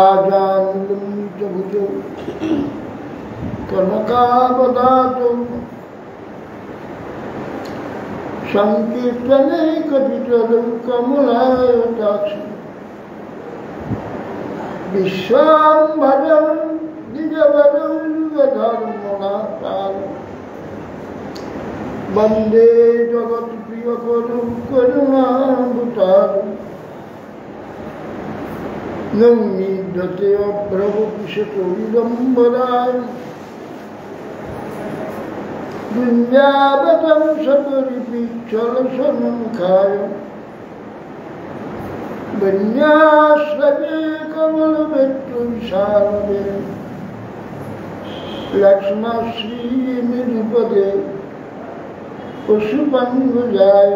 आजानुलम्बितभुजौ कनकावदातौ संकीर्तनैकपितरौ कमलायताक्षौ विश्वाम्भरौ निजवरौ युगधर्मनाथारौ वन्दे जगत्प्रियकरौ करुणावतारौ नौमीद्यते अभ्रवपिशतो विदम्बराय वृन्दावतं सपरिपीच्छलसन्मुखाय वन्याश्रवे कमलवेत्तुविशारदे लक्ष्मणश्रीनिधिपदे पशुपङ्गजाय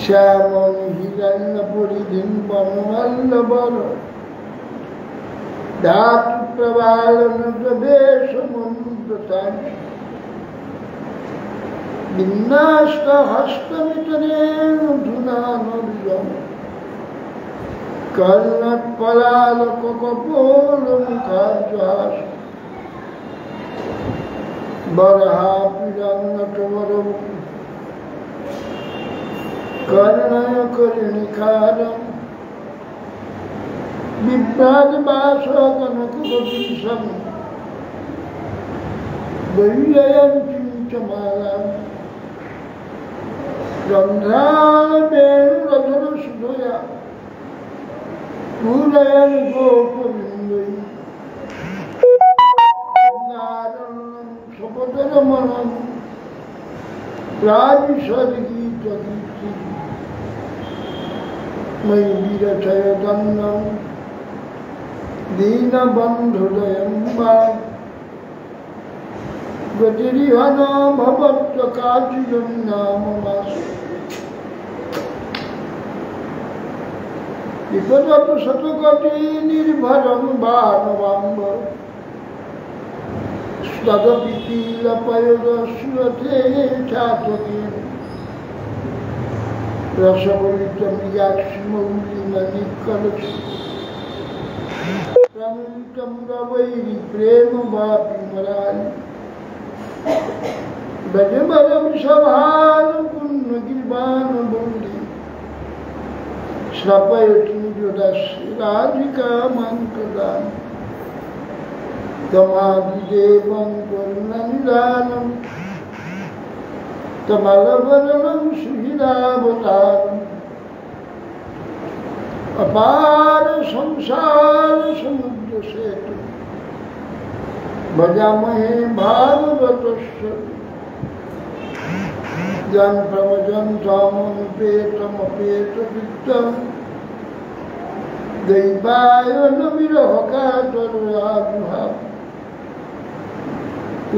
श्यामहिरण्यपुरीधिं वनवल्लभर धातुप्रवालनप्रदेशमन्त्रतां विन्यास्तहस्तमितनेन धुनानर्यं कर्णत्पलालककपोलमुखाब्जास् बरहापिरन्नटवरौ कर्णयकर्णिकारं बिभ्राजवासकनकवपुषं वैजयन्तीं च मालां गन्धावेणुरधरसुधया पूजयन् गोपवृन्दै नारायणं स्वपदरमणं राजसद्गीतगीतिं मयि विरचयदन्नं दीनबन्धुदयं वा गतिरिह न भवत्काचियं नाम मासु विपदतु शतकोटि निर्भरं भानवाम्ब तदपि कीलपयोदस्वते चातकेन रसवलितमियाक्षिमौलिमनिकलक्ष प्रमिलितं रवैरि प्रेमवापिमरारि भजबलं सभानुपुण्यगिरिबाणबुण्डि श्रपयति निजदस्य राधिकामन्तदान् तमादिदेवं करुणनिदानं कमलवदनं सुहृदावतारम् अपार संसार समुद्रसेतु भजामहे भागवतस्य जन प्रवचन्तमनुपेतमपेतवित्तं दैवायनविरहकातरुराजुहाव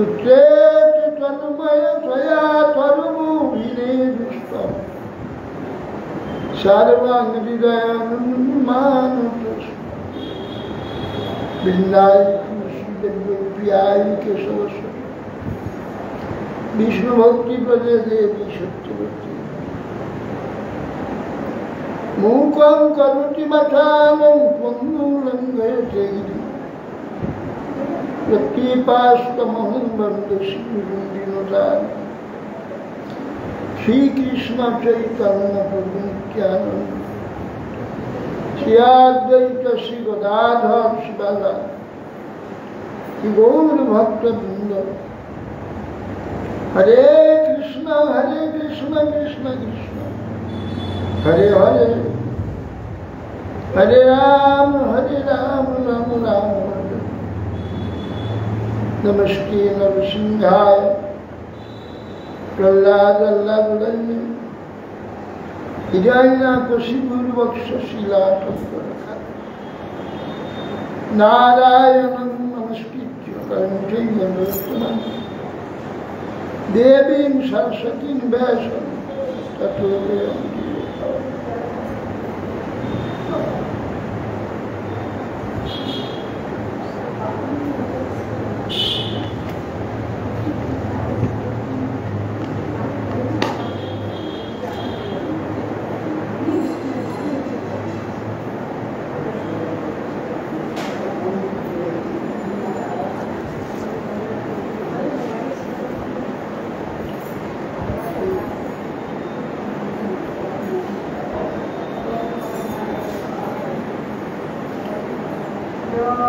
उच्चेति तन्मय त्वया तनुमुभिनेदुष्टं सर्वाङ्गहृदयनुमानतोऽस्मि बिन्दाय तुलसीदेव्याय केशवस्य विष्णुभक्तिपदे देवी सत्यवती मूकं करोति वचालं पङ्गुलङ्घयते गिरिं यत्कृपास्तमहं वन्दे श्रीगुरुं श्रीकृष्ण चैतन्य प्रभु नित्यानंद श्री अद्वैत श्री गदाधर श्री गौर भक्त वृंद हरे कृष्ण कृष्ण कृष्ण हरे हरे हरे राम राम राम हरे नमस्ते नरसिंहाय प्रह्लादल्लादुलन्य हिरण्यकशिपुर्वक्षशिलाटङ्करः नारायणं नमस्कृत्य नरं चैव नरोत्तमं देवीं सरस्वतीं व्यासं ततो जयन्ति।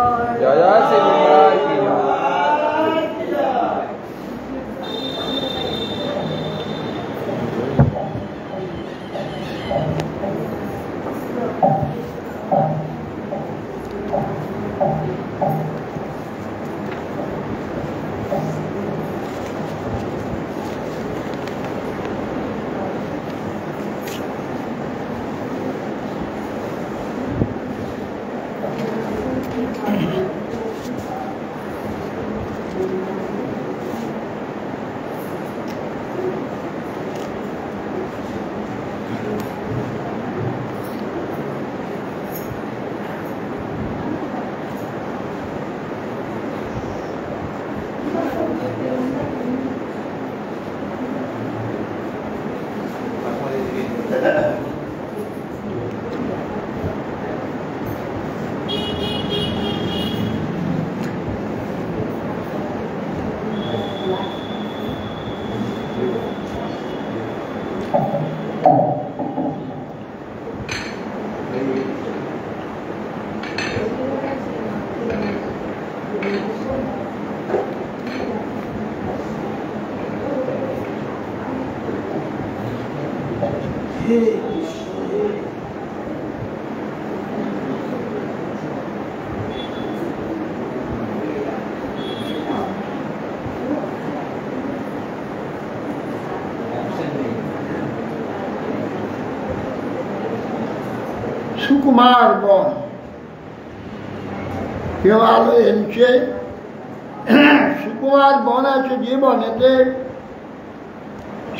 जय जय श्री महाराज की जय। সুকুমার বন হিমালয়ের নিচে সুকুমার বন আছে, যে বনেতে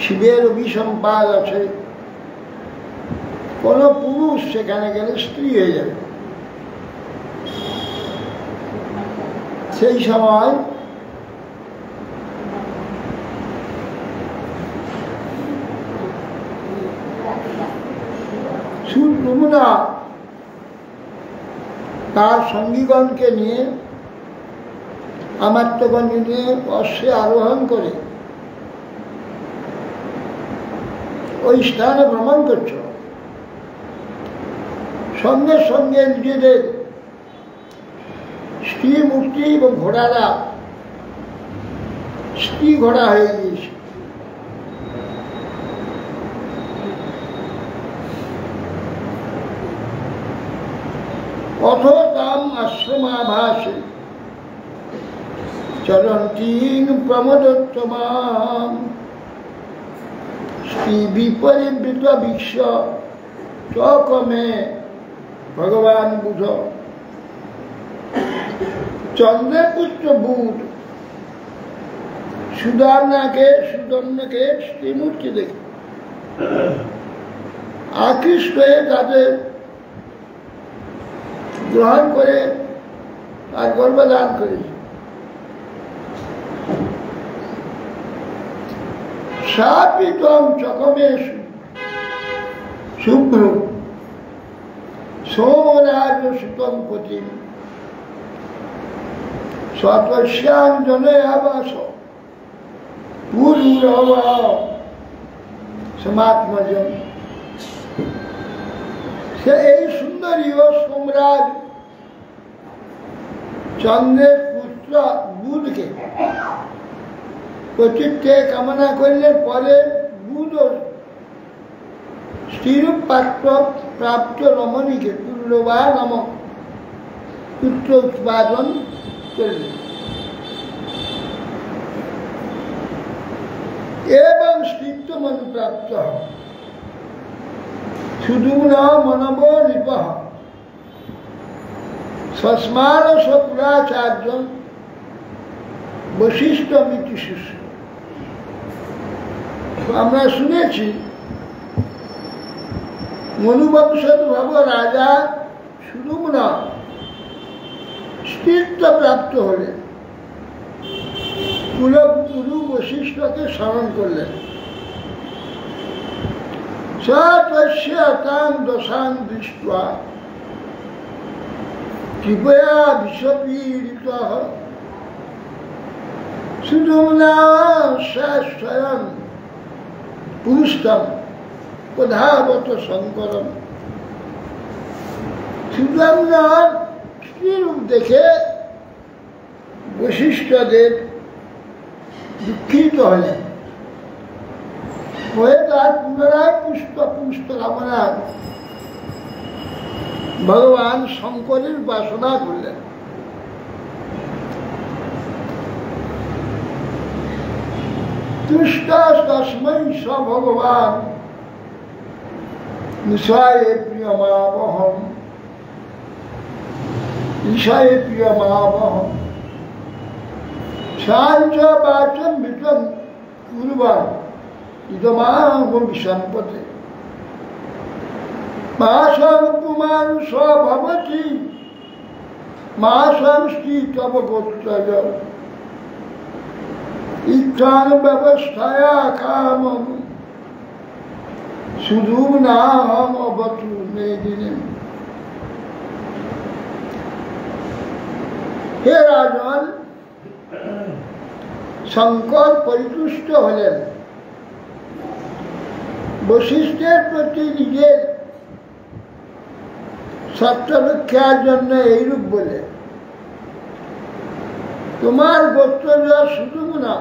শিবের অভিসম্পাদ আছে। কোন পুরুষ সেখানে গেলে স্ত্রী হয়ে যাবে। সেই সময় যমুনা তার সঙ্গীগণকে নিয়ে আমাত্যগণ নিয়ে অশ্বে আরোহণ করে ওই স্থানে ভ্রমণ করছ। সঙ্গে সঙ্গে নিজেদের স্ত্রী মূর্তি এবং ঘোড়ারা স্ত্রী ঘোড়া হয়ে গিয়েছে। অথ তাম আশ্রমাভাসে চরন্তীন প্রমোদোত্তমাম শ্রী বিপরিবৃত বিশ্ব চকমে ভগবান বুধ। চন্দ্রের পুত্র বুধ সুদর্ণকে শ্রীমূর্তি দেখে আকৃষ্ট হয়ে তাদের গ্রহণ করে আর গর্ভদান করেছে। সাপিতম চকমে শুভ্র সোমরাজ সুতম পতি সতস্যাং জনে আবাস পুরুরব সমাত্মজন। সে এই সুন্দরী ও সোমরাজ চন্দ্রের পুত্র বুধকে কর্তৃত্বে কামনা করলে পরে বুধ স্ত্রীরূপ পাত্র প্রাপ্ত রমণীকে তুল্যবা নামক পুত্র উৎপাদন করলেন এবং স্ত্রীত্ব অনুপ্রাপ্ত সুদূর মনব নৃপ সস্মার সকুলাচার্য বশিষ্ঠ মিতি শিষ্য। আমরা শুনেছি মনুবংশোদ্ভব রাজা সুদূম্ন স্ত্রীত্ব প্রাপ্ত হলেন, কুলগুরু বশিষ্ঠকে স্মরণ করলেন। তাং দশাং দৃष्ट्वा কৃপয়া বিষপীড়িত সুদূম্না স্বয়ং পুষ্টম প্রধাবত শঙ্করম। সুদূম্নার স্ত্রীরূপ দেখে বশিষ্ঠদেব দুঃখিত হলেন, হয়ে তার পুনরায় পুষ্ট কামনা ভগবান শঙ্করের উপাসনা করলেন। তুষ্টস্মৈ স ভগবান নিশায়ে প্রিয়মাবহম, ঈশায়ে প্রিয়মাবহম, সাঞ্চ বাচম বিচম কুর্বাণ ইদমাহম সম্পদে, মাসং পুমান স্বভবতি মাসং শ্রী তব গোত্রজ, ইচ্ছান ব্যবস্থায়া কামম সুধূম্নাহম অবতু মেদিনী। হে রাজন, শঙ্কর পরিতুষ্ট হলেন বশিষ্ঠের প্রতি নিজের সত্য-রক্ষার জন্য এইরূপ বলে, তোমার গোত্রজ সুধূম্না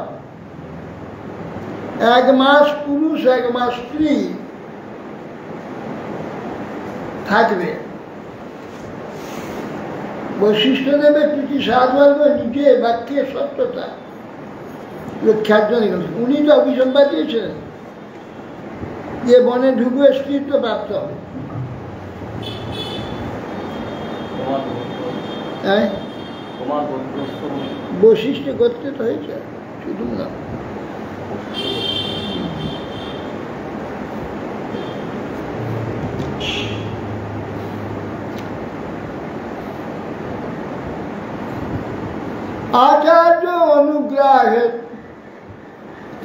1 মাস পুরুষ 1 মাস স্ত্রী থাকবে। বশিষ্ঠদেবের প্রতি সাধুর্য নিজে বাক্যের সত্যতা রক্ষার জন্য উনি তো অভিসম্বাদ দিয়েছিলেন যে বনে ঢুকবে স্ত্রীত্ব প্রাপ্ত হবে। বশিষ্ঠ করতে তো হয়েছে শুধু না। आचार्य अनुग्राहे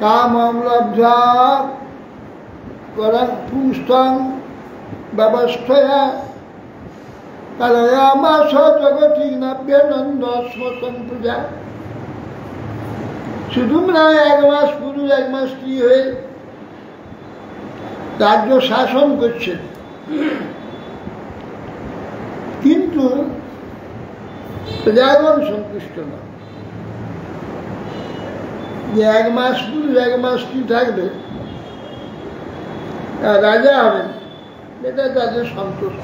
कामं लब्ध्वा पुष्टं व्यवस्थया कलयामास जगति नव्यनंद स्मृतं पूजा। সুধূম্না 1 মাস পুরুষ 1 মাস স্ত্রী হয়ে রাজ্য শাসন করছেন, কিন্তু প্রজাগণ সন্তুষ্ট না যে 1 মাস পুরুষ 1 মাস স্ত্রী থাকবে রাজা হবেন, এটা তাদের সন্তুষ্ট।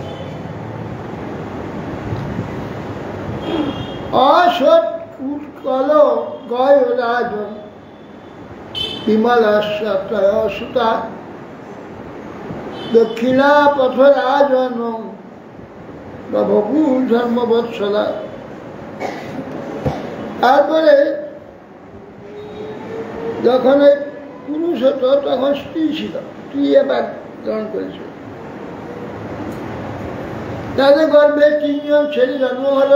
অসৎ উৎকল গয় রাজন বিমলাসুতা দক্ষিণা পথ রাজন প্রভু ধর্মবৎসলা। তারপরে যখন পুরুষ হতো তখন স্ত্রী ছিল, স্ত্রী এবার গ্রহণ করেছিল। তাদের গর্ভে 3 জন ছেলে জন্ম হল,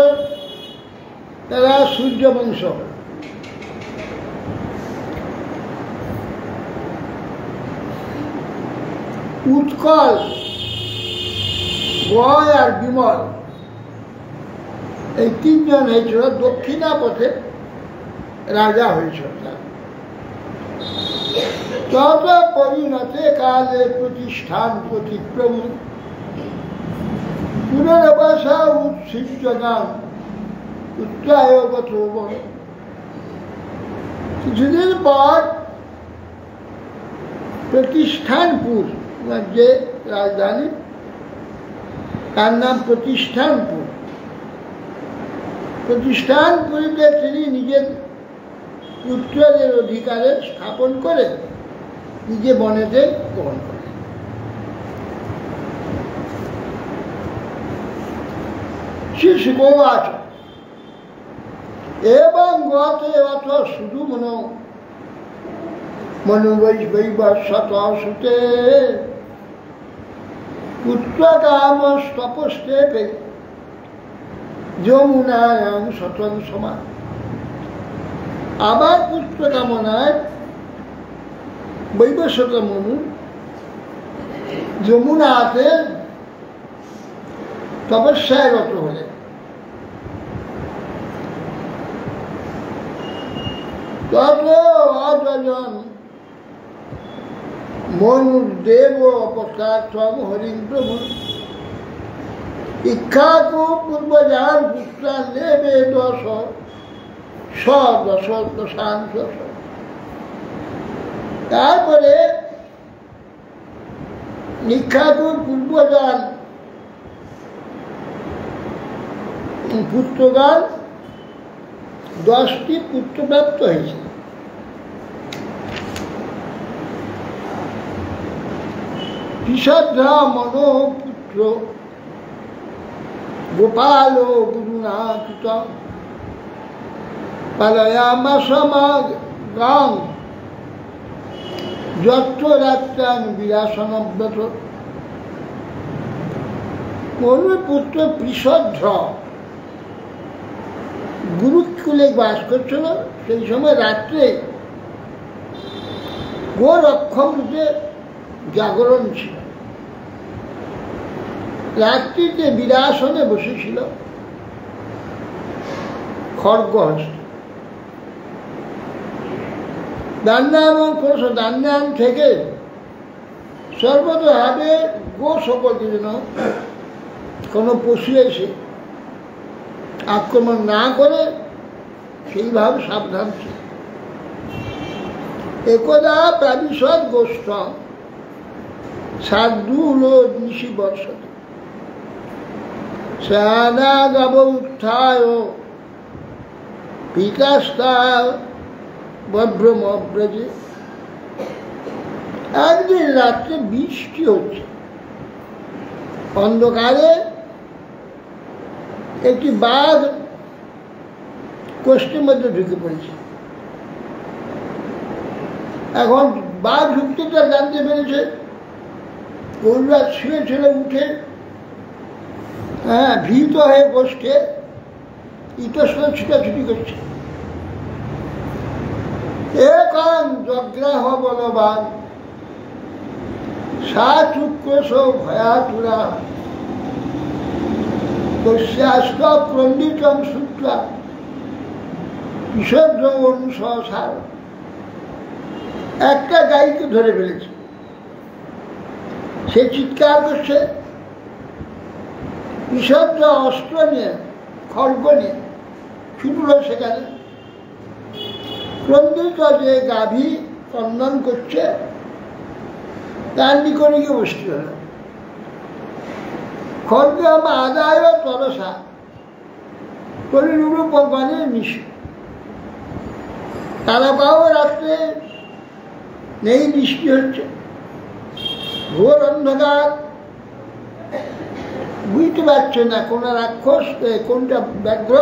তারা সূর্য বংশ। উৎকল, গয় আর বিমল এই 3 জন হয়েছিল দক্ষিণা পথে রাজা হয়েছিল। তত পরিণতে কালে প্রতিষ্ঠান প্রতিক্রম পুনরবাসা উৎসিষ্ট গান উত্তরায়গত। কিছুদিন পর প্রতিষ্ঠানপুর যে রাজধানী, তার নাম প্রতিষ্ঠানপুর। প্রতিষ্ঠানপুরীতে তিনি নিজের পুত্রদের অধিকারে স্থাপন করে নিজে বনেতে গ্রহণ করেন। শ্রী শুকোবাচ এবং গতে অথ শুধু মনুবৈবৈবশতসুতে পুত্রকাম তপস্তে যমুনায়াম শতং সমান। আবার পুত্র কামনায় বৈবস্বত মনু যমুনাতে তপস্যায় রত হলেন। তত অজন মনুদেব অপকার্থম হরিং প্রভু ইক্ষাকু পূর্বজান পুত্রান নেবে দশ দশাংশ। তারপরে ইক্ষাকুর পূর্বজান পুত্রগান 10টি পুত্রপ্রাপ্ত হয়েছে। বিষদ্রা মনোপুত্র গোপাল গুরুনাথ পালয়ামাসমাগ গাং যত্র রাত্রাং বিরাসনব্রত। মনুপুত্র পৃষধ্র গুরুকুলে বাস করছিল। সেই সময় রাত্রে গোরক্ষম রূপে জাগরণ ছিল। রাত্রিতে বিরাসনে বসেছিল খড়গ হস্তে। দান্যায়ন থেকে সর্বতভাবে গো সকলের জন্য কোনো পশু এসে আক্রমণ না করে সেইভাবে সাবধান ছিল। একদা প্রাবিশদ গোষ্ঠ শার্দূল নিশি বর্ষতে শ্যানা গাব উত্থায় বিকাশতা বভ্রমব্রজে। একদিন রাত্রে বৃষ্টি হচ্ছে। অন্ধকারে একটি বাঘ কোষ্ঠের মধ্যে ঢুকে পড়েছে। এখন বাঘ ঢুকতে তার জানতে পেরেছে। গরুরা শুয়ে ছেলে উঠে ভীত হয়ে কোষ্ঠে ইতস্তত ছুটাছুটি করছে। একান জগ্রাহ বলবান সা চুক্রস ভয়াতুরা তস্যাস্ত প্রণ্ডিতম সূত্রা বিশুদ্ধ অনুসার। একটা গাইকে ধরে ফেলেছে। সে চিৎকার করছে। বিশুদ্ধ অস্ত্র নিয়ে খড়গ নিয়ে ছুটল সেখানে। ক্রন্দিত যে গাভী কন্দন করছে তার নিকটে গিয়ে বসতে হল। খড়গ আদায় তরসা পরিরূপ মানে মিশু। তারা পাও রাত্রে নেই, বৃষ্টি হচ্ছে, ঘোর অন্ধকার, বুঝতে পারছে না কোন রাক্ষস, কোনটা ব্যাঘ্র,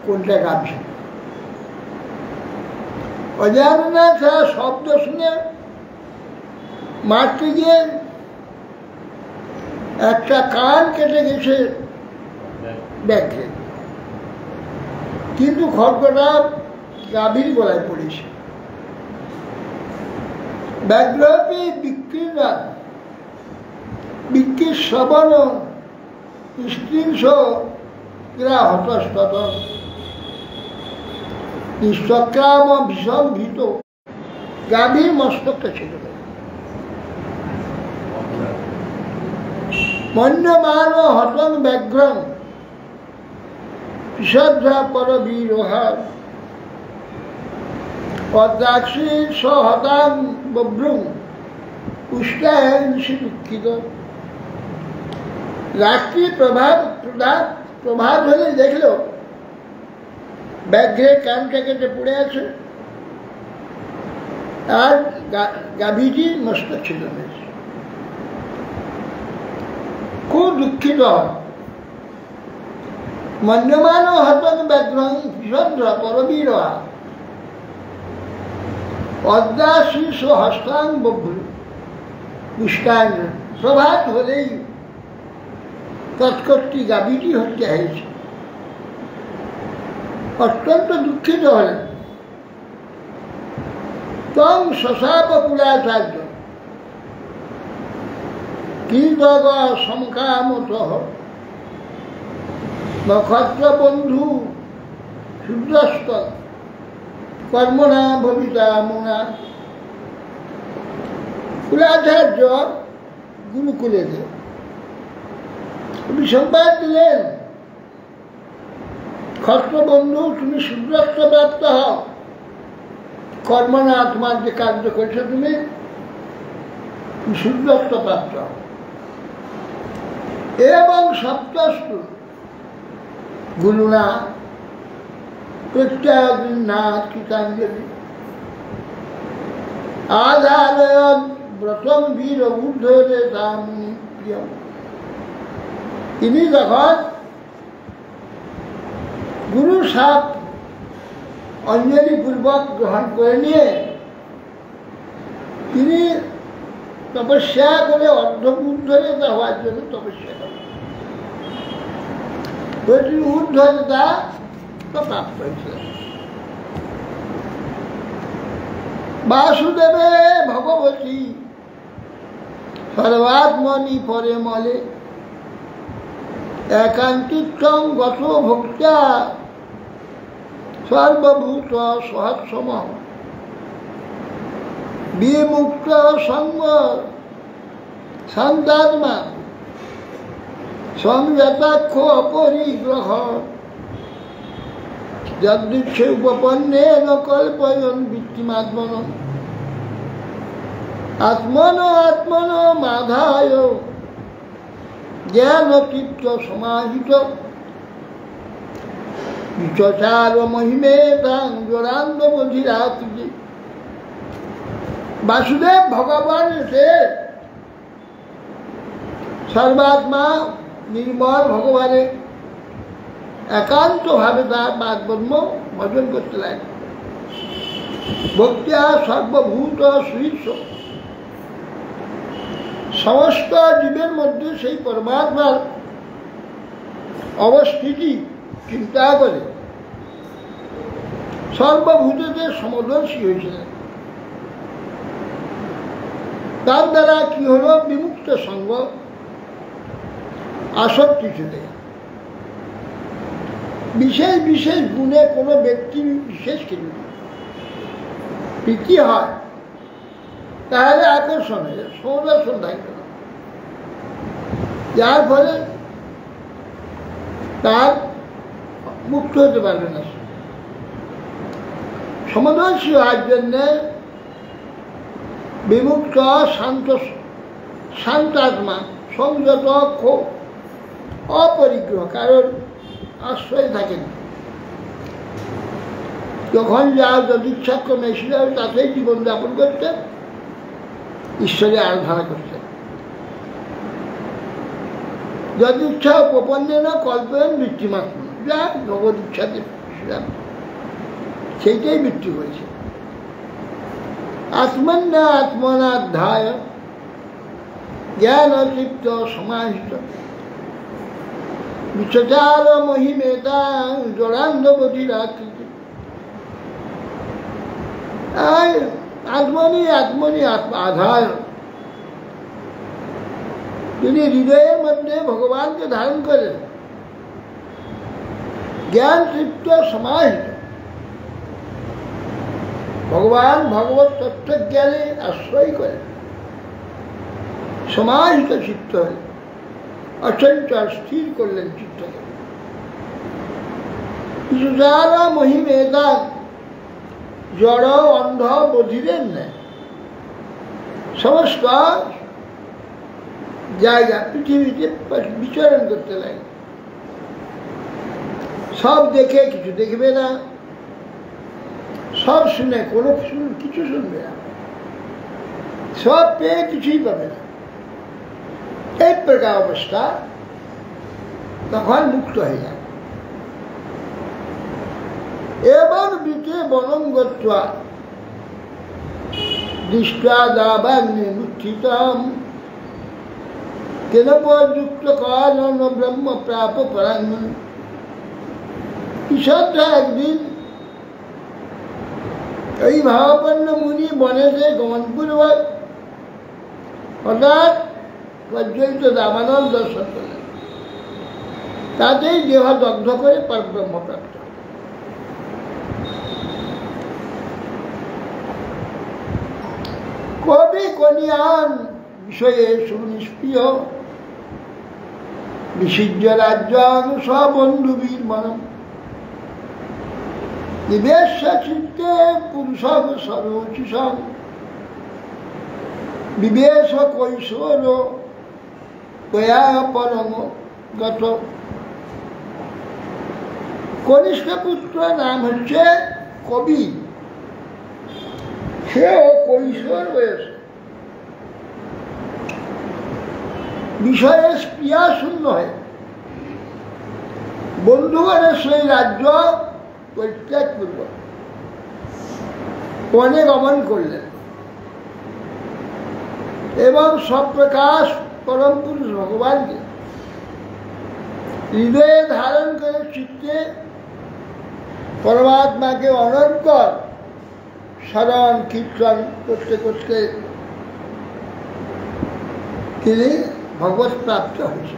কোনটা গাভী। অজানা তারা শব্দ শুনে মারতে গিয়ে একটা কান কেটে গেছে ব্যাঘ্রে, কিন্তু খড়গটা গাভীর গলায় পড়েছে। ব্যাঘ্রটি বিক্রির শ্রবণ স্ত্রীংশ ক্রীড়া হতস্তত নিঃসক্রাম ভীষণ ভীত। গাভীর মস্তকটা ছিল। মন্যমান হতন ব্যাঘ্রং বিষদ্রা পরবীরহার পদ্মাক্ষী সহতাম বভ্রুং উষ্টায় নিশি দুঃখিত। রাত্রি প্রভাত হলে দেখল ব্যাঘ্রের কানটা কেটে পড়ে আছে আর গাভীটি মস্তক ছিল। খুব দুঃখিত। মন্যমান হতন ব্যাঘ্রং বিষদ্র পরবীর পদ্মাশীর্ষ হস্তাং বভ্রু পুষ্টায়। প্রভাত হলেই তৎকর্তী গাভীটি হত্যা হয়েছে। অত্যন্ত দুঃখিত হলেন। তং শশাপ কুলাচার্য কীর্তক সংকামত নক্ষত্র বন্ধু সূর্যস্ত কর্মণা ভবিতা মুনা। কুলাচার্য গুরুকুলে অভিসম্বাদ দিলেন, ক্ষত্রবন্ধু তুমি শূদ্রত্ব প্রাপ্ত হও, কর্ম না তোমার যে কার্য করেছো তুমি শূদ্রত্ব প্রাপ্ত হও। এবং সপ্তস্তু গুরুনা প্রত্যাগৃহ্ণাৎ কৃতাঞ্জলি আধারয়ন ব্রতম বীর ঊর্ধ্বরে দামিনী প্রিয়ম। তিনি যখন গুরু সাপ অঞ্জলি পূর্বক গ্রহণ করে নিয়ে তিনি তপস্যা করে অর্ধঊর্ধ্বরেতা হওয়ার জন্য তপস্যা করেন, প্রতি ঊর্ধ্বরেতা প্রাপ্ত হয়েছিলেন। বাসুদেবে ভগবতী সর্বাত্মনি পরে মলে একান্তিত্বং গত ভক্তা সর্বভূত সহৎসম বিমুক্ত সঙ্গ শান্তাত্মা সংযতাক্ষ অপরিগ্রহ যদৃক্ষে উপপন্নে ন কল্পয়ন বৃত্তিমাত্মন আত্মনো আত্মনো মাধায় জ্ঞান তৃপ্ত সমাহিত বিচচার মহিমে তাং জোরান্দ বধিরাত্রি। বাসুদেব ভগবান এসে সর্বাত্মা নির্মল ভগবানের একান্তভাবে তার বাদব্রহ্ম ভজন করতে লাগেন। ভক্তিয়া সর্বভূত সুইস, সমস্ত জীবের মধ্যে সেই পরমাত্মার অবস্থিতি চিন্তা করে সর্বভূততে সমদর্শী হয়েছিলেন। তার দ্বারা কি হলো, বিমুক্ত সঙ্গ আসক্তি চলে। বিশেষ বিশেষ গুণে কোনো ব্যক্তি বিশেষ কিছু প্রীতি হয় তাহলে আকর্ষণ হয়ে যায়, সৌদর্শন থাকবে না, যার ফলে তার মুক্ত হতে পারবে না। সমদর্শী হওয়ার জন্যে বিমুক্ত শান্তাত্মা সংযত অপরিগ্রহ কারণ আশ্রয় থাকেন। যখন যা যদিচ্ছাক্রমে এসে যাবে তাতেই জীবনযাপন করতেন, ঈশ্বরের আরাধনা করতেন। যদিচ্ছা উপপন্নে না কল্পেন মৃত্যুমাত্র, যা জগৎ ইচ্ছাতে সেইটাই মৃত্যু করেছে। আত্মন্যা আত্মনাধ্যায় জ্ঞান তৃপ্ত সমাহিত বিচচার মহিমেতা জোরান্দ বধিরাকৃতি। আত্মনি আত্মনি আধার, তিনি হৃদয়ের মধ্যে ভগবানকে ধারণ করেন, জ্ঞান তৃপ্ত সমাহিত, ভগবান ভগবত তত্ত্ব জ্ঞানে আশ্রয় করেন, সমাহিত চিত্ত হলেন, অচঞ্চল স্থির করলেন চিত্তকে। যারা মহিমেদা জড় অন্ধ বধিরেন না, সমস্ত জায়গা পৃথিবীতে বিচরণ করতে লাগে। সব দেখে কিছু দেখবে না, সব শুনে কোনো কিছু শুনবে না, সব পেয়ে কিছুই পাবে না। এই প্রকার অবস্থা তখন মুক্ত হয়ে যায়। এবং বিতে বনং গত্বা দৃষ্টা দাবাগ্নে মুচ্ছিতম কেন যুক্ত কারণ ব্রহ্ম প্রাপ পরাঙ্গন। ঈশ্বরটা একদিন এই ভাবাপন্ন মুনি বনেতে গমনপূর্বক হঠাৎ প্রজ্বলিত দাবানল দর্শন করলেন, তাতেই দেহ দগ্ধ করে পরব্রহ্ম প্রাপ্ত। কবি কনিয়ান বিষয়ে সুনিষ্প্রিয় বিসিজ্য রাজ্যং স্ববন্ধুবীর মনম নিবেশ্য চিত্তে পুরুষং সরোচিষং বিবেশ কৈশোর তয়া পরম গত। কনিষ্ঠ পুত্র নাম হচ্ছে কবি। সেও কৈশোর বয়সে বিষয়ে স্প্রিয়াশূন্য হয়ে বন্ধুগণের সেই রাজ্য পরিত্যাগ করল, বনে গমন করলেন এবং সপ্রকাশ পরম পুরুষ ভগবানকে হৃদয়ে ধারণ করে চিত্তে পরমাত্মাকে অনন্তর স্মরণ কীর্তন করতে করতে তিনি ভগবত প্রাপ্ত হয়েছে।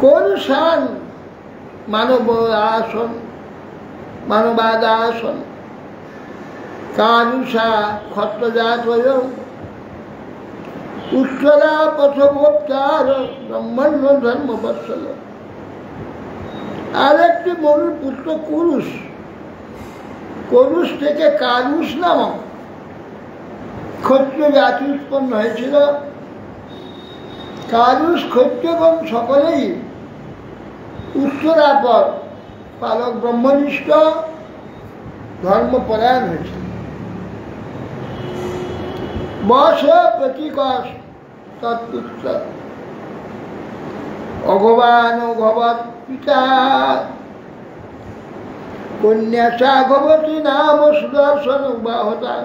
কোন শান মানব আসন মানবাদ আসন কানুষা ক্ষত্রজাত উত্তরা পথগোপ্তার ব্রহ্মণ্য ধর্ম বৎসল। আর একটি মনুর পুত্র কুরুষ, কুরুষ থেকে কারুষ নামক ক্ষত্রিয় জাতি উৎপন্ন হয়েছিল। কারুষ ক্ষত্রিয়গণ সকলেই উত্তরাপর পালক ব্রহ্মনিষ্ঠ ধর্মপরায়ণ হয়েছে। বস প্রতিকশ তৎপুত্র অঘবান ভবৎ পিতা কন্যা সাঘবতী নাম সুদর্শন বাহতান।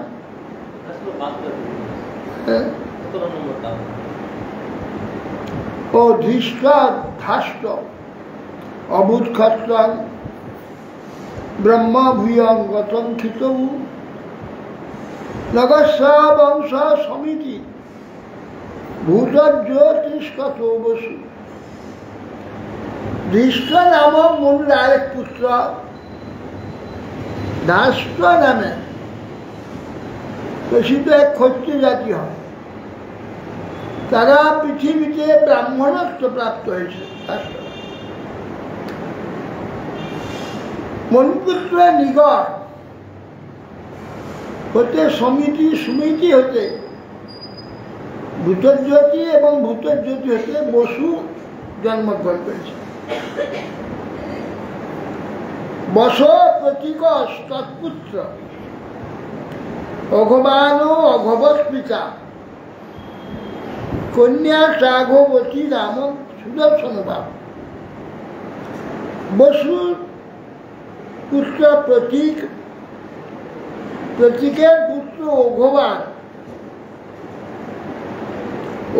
ও ধৃষ্ট ধাষ্ট অভূৎক্ষত্র ব্রহ্ম ভূয়ং গতং খিতৌ নগস্য বংশ সমিতি ভূতজ্যোতিষ্কত বসু। ধৃষ্ট নামক মনুর আরেক পুত্র ধাষ্ট নামে প্রসিদ্ধ এক ক্ষত্রিয় জাতি হয়। তারা পৃথিবীতে ব্রাহ্মণত্ব প্রাপ্ত হয়েছে। মনুপুত্র নিগড় হতে সমিতি, সুমিতি হতে ভূতজ্যোতি এবং ভূতজ্যোতি হতে বসু জন্মগ্রহণ করেছে। বস প্রতিকশ তৎপুত্র অঘবান অঘবৎ পিতা কন্যা সাঘবতী নামক সুদর্শন বাহু। বসুর পুত্র প্রতীক, প্রতীকের পুত্র অঘবান,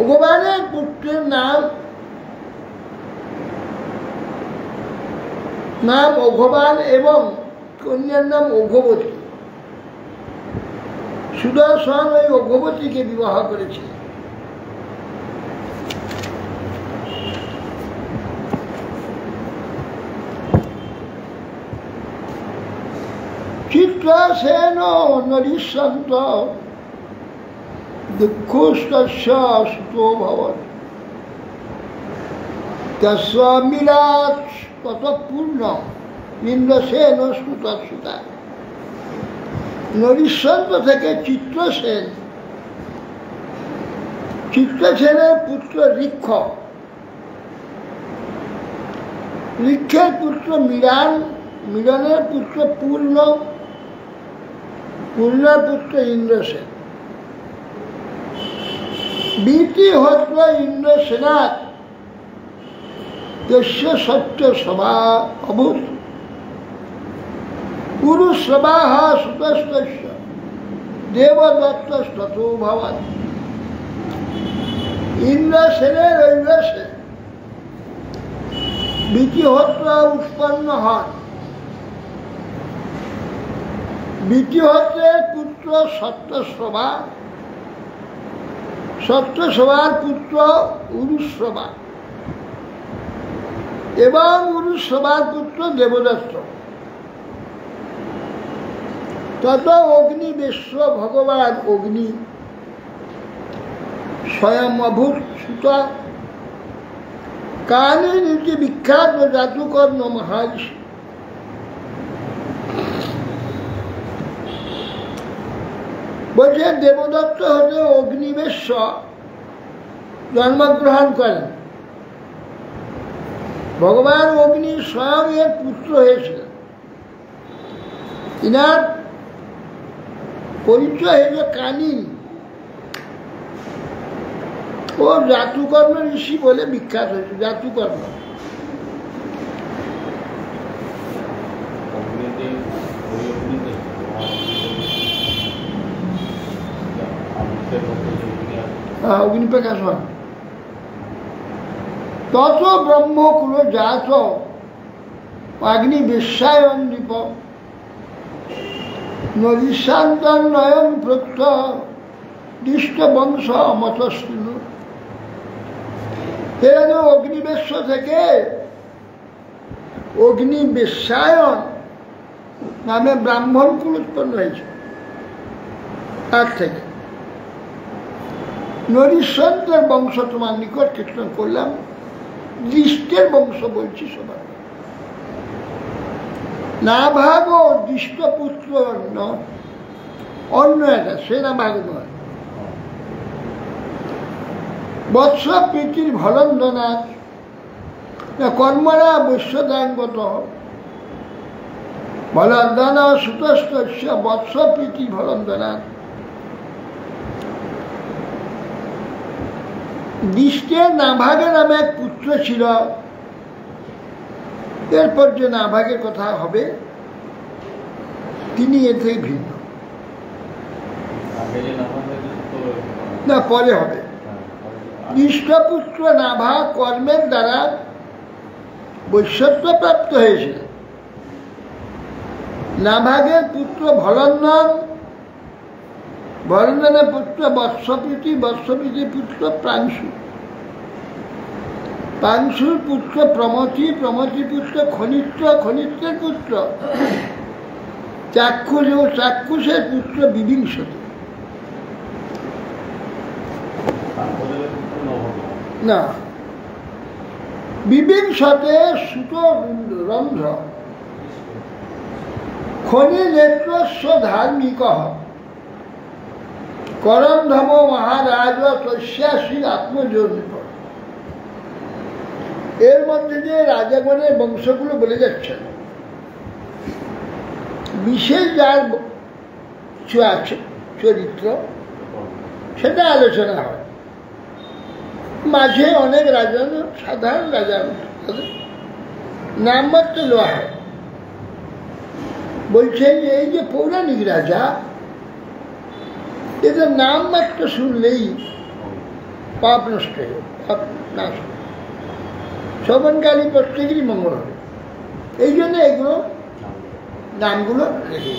অঘবানের পুত্রের নাম অঘবান এবং কন্যার নাম অঘবতী। সুদর্শন ওই অঘবতীকে বিবাহ করেছে। চিত্রসেন নরিষ্যন্ত দুঃখস্তস্য সুতো ভবৎ তস্য মিলাৎ ততঃপূর্ণ ইন্দ্রসেন সুতঃসুতা। নরিষ্যন্ত থেকে চিত্রসেন, চিত্রসেনের পুত্র ঋক্ষ, ঋক্ষের পুত্র মিলান, মিলনের পুত্র পূর্ণ, পূর্ণের পুত্র ইন্দ্রসেন। বীতি হত্র ইন্দ্রসেনাৎ তস্য সত্য সভা অভূত পুরুষ সভাহ সুতস্তস্য দেবদত্তস্ততো ভবৎ। ইন্দ্রসেনের ঐরসে বীতিহত্র উৎপন্ন হন। বীতিহত্রের পুত্র সত্যশ্রভা, সত্যশ্রভার পুত্র উরুশ্রভা এবং উরুশ্রভার পুত্র দেবদত্ত। তত অগ্নি বিশ্ব ভগবান অগ্নি স্বয়ং অভূত সুতা কানে নীতি বিখ্যাত জাতুকর্ণ মহারিষি। বলছে দেবদত্ত হতে অগ্নিবেশ্বর জন্মগ্রহণ করেন। ভগবান অগ্নি স্বয়ং এর পুত্র হয়েছিলেন। ইনার পরিচয় হয়েছে কানিন। ও জাতুকর্ণ ঋষি বলে বিখ্যাত হয়েছে। জাতুকর্ণ অগ্নিপ্রকাশ হন। তত ব্রহ্মকুল জাত অগ্নি বিশ্বায়ন দীপ নদীশান্তর নয়ন প্রত্য দৃষ্ট বংশ মতস্তুল। এরা অগ্নিবেশ্য থেকে অগ্নি বিশ্বায়ন নামে ব্রাহ্মণ কুল উৎপন্ন হয়েছে। তার থেকে নরিশান্তের বংশ তোমার নিকট কীর্তন করলাম। দৃষ্টের বংশ বলছি সবাই। নাভাগ দৃষ্টপুত্র অন্য একটা, সে নাভাগ নয়। বৎস প্রীতির ভলন্দনাথ কর্মরা বৈশ্যদাঙ্গত ভলন্দন সুতস্থ বৎস প্রীতি ভলন্দনাথ। দৃষ্টের নাভাগে নামে এক পুত্র ছিল। এরপর যে নাভাগের কথা হবে তিনি এর থেকে ভিন্ন। না, পরে হবে। দৃষ্টপুত্র নাভা কর্মের দ্বারা বৈশ্যত্ব প্রাপ্ত হয়েছিল। নাভাগের পুত্র ভলন্দন, ভলন্দনের পুত্র বৎসপ্রীতি, বৎসপ্রীতির পুত্র প্রাংশু, প্রাংশুর পুত্র প্রমথি, প্রমথির পুত্র খনিত্র, খনিত্রের পুত্র চাক্ষুষ এবং চাক্ষুষের পুত্র বিবিংশতি। না, বিবিংশতে সুত রন্ধ্র খনি নেত্রস্ব ধার্মিক করন্ধম মহারাজ তস্যাসী আত্মজনিত। এর মধ্যে যে রাজাগণের বংশগুলো বলে যাচ্ছেন, বিশেষ যার আছে চরিত্র সেটা আলোচনা হয়। মাঝে অনেক রাজা, সাধারণ রাজা নামমাত্র লওয়া হয়। বলছেন যে এই যে পৌরাণিক রাজা, এদের নামমাত্র শুনলেই পাপ নষ্ট হয়ে পাপ নাশ, শ্রবণকারী প্রত্যেকেরই মঙ্গল হবে। এই জন্য এগুলো নামগুলো রেখে।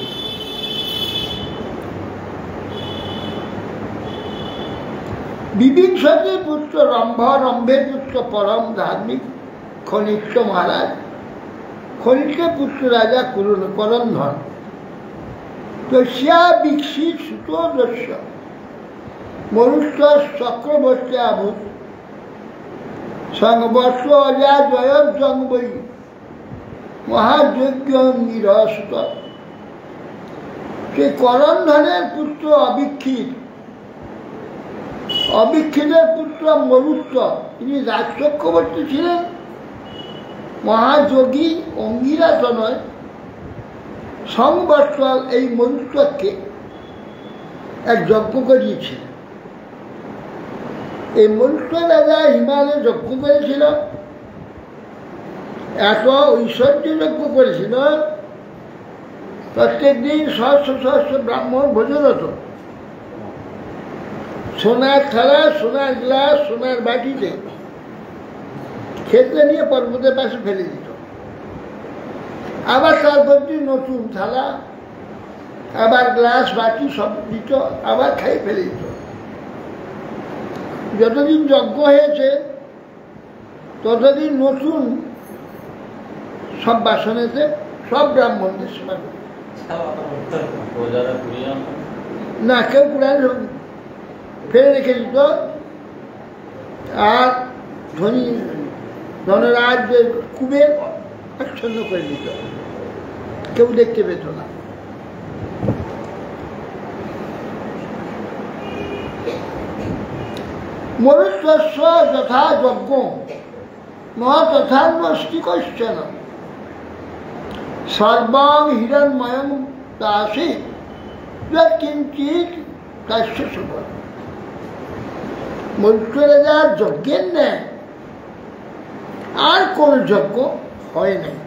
বিবিংশতির পুত্র রম্ভ, রম্ভের পুত্র পরম ধার্মিক খনিত্র মহারাজ, খনিত্রের পুত্র রাজা করন্ধন। তস্যা বিক্ষিত সুতোদস্য মনুষ্য চক্রবর্তী আভূত সংবর্ষ অজা জয়জঙ্গই মহাযজ্ঞ নিরস্ত। সেই করন্ধনের পুত্র অবিক্ষিত, অবিক্ষিতের পুত্র মরুত্ব, তিনি রাজচক্রবর্তী ছিলেন, মহাযোগী অঙ্গিরাজ নয়। সংবৎসর এই মরুত্বকে এক যজ্ঞ করিয়েছিলেন। এই মরুত্ব রাজা হিমালয়ে যজ্ঞ করেছিল, এত ঐশ্বর্য যজ্ঞ করেছিল, প্রত্যেক দিন সহস্র সহস্র ব্রাহ্মণ ভোজন হতো। সোনার থালা, সোনার গ্লাস, সোনার বাটিতে খেতে নিয়ে পর্বতের পাশে ফেলে দিত। আবার তারপর দিন নতুন থালা, আবার গ্লাস বাটি সব দিত, আবার খাই ফেলে দিত। যতদিন যজ্ঞ হয়েছে ততদিন নতুন সব বাসনেতে সব ব্রাহ্মণদের সেবা করে। না, কেউ কুড়ায় ফেলে রেখে দিত, আর ধনী ধনরাজ কুবের আচ্ছন্ন করে দিত, কেউ দেখতে পেত না। মনুষ্যস্য যথা যজ্ঞ ন তথান্যস্তি কশ্চন সর্বং হিরণ্ময়ং দাসী কিঞ্চিৎ কাশ্য সুবল। মনুষ্যরাজার যজ্ঞের ন্যায় আর কোন যজ্ঞ হয় নাই।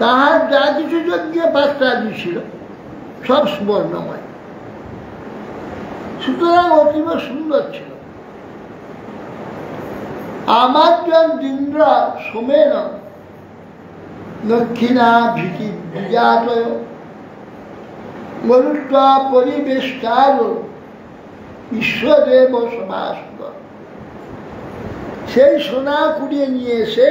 তাহার যা কিছু যজ্ঞে পাত্রাদি ছিল সব সুবর্ণময়, সুতরাং অতীব সুন্দর ছিল। আমাদ্যং ইন্দ্র সোমেন দক্ষিণা ভীতি বিজাতয় মনুষ্য পরিবেশকার বিশ্বদেব সমাস্ত। সেই সোনা কুড়িয়ে নিয়ে এসে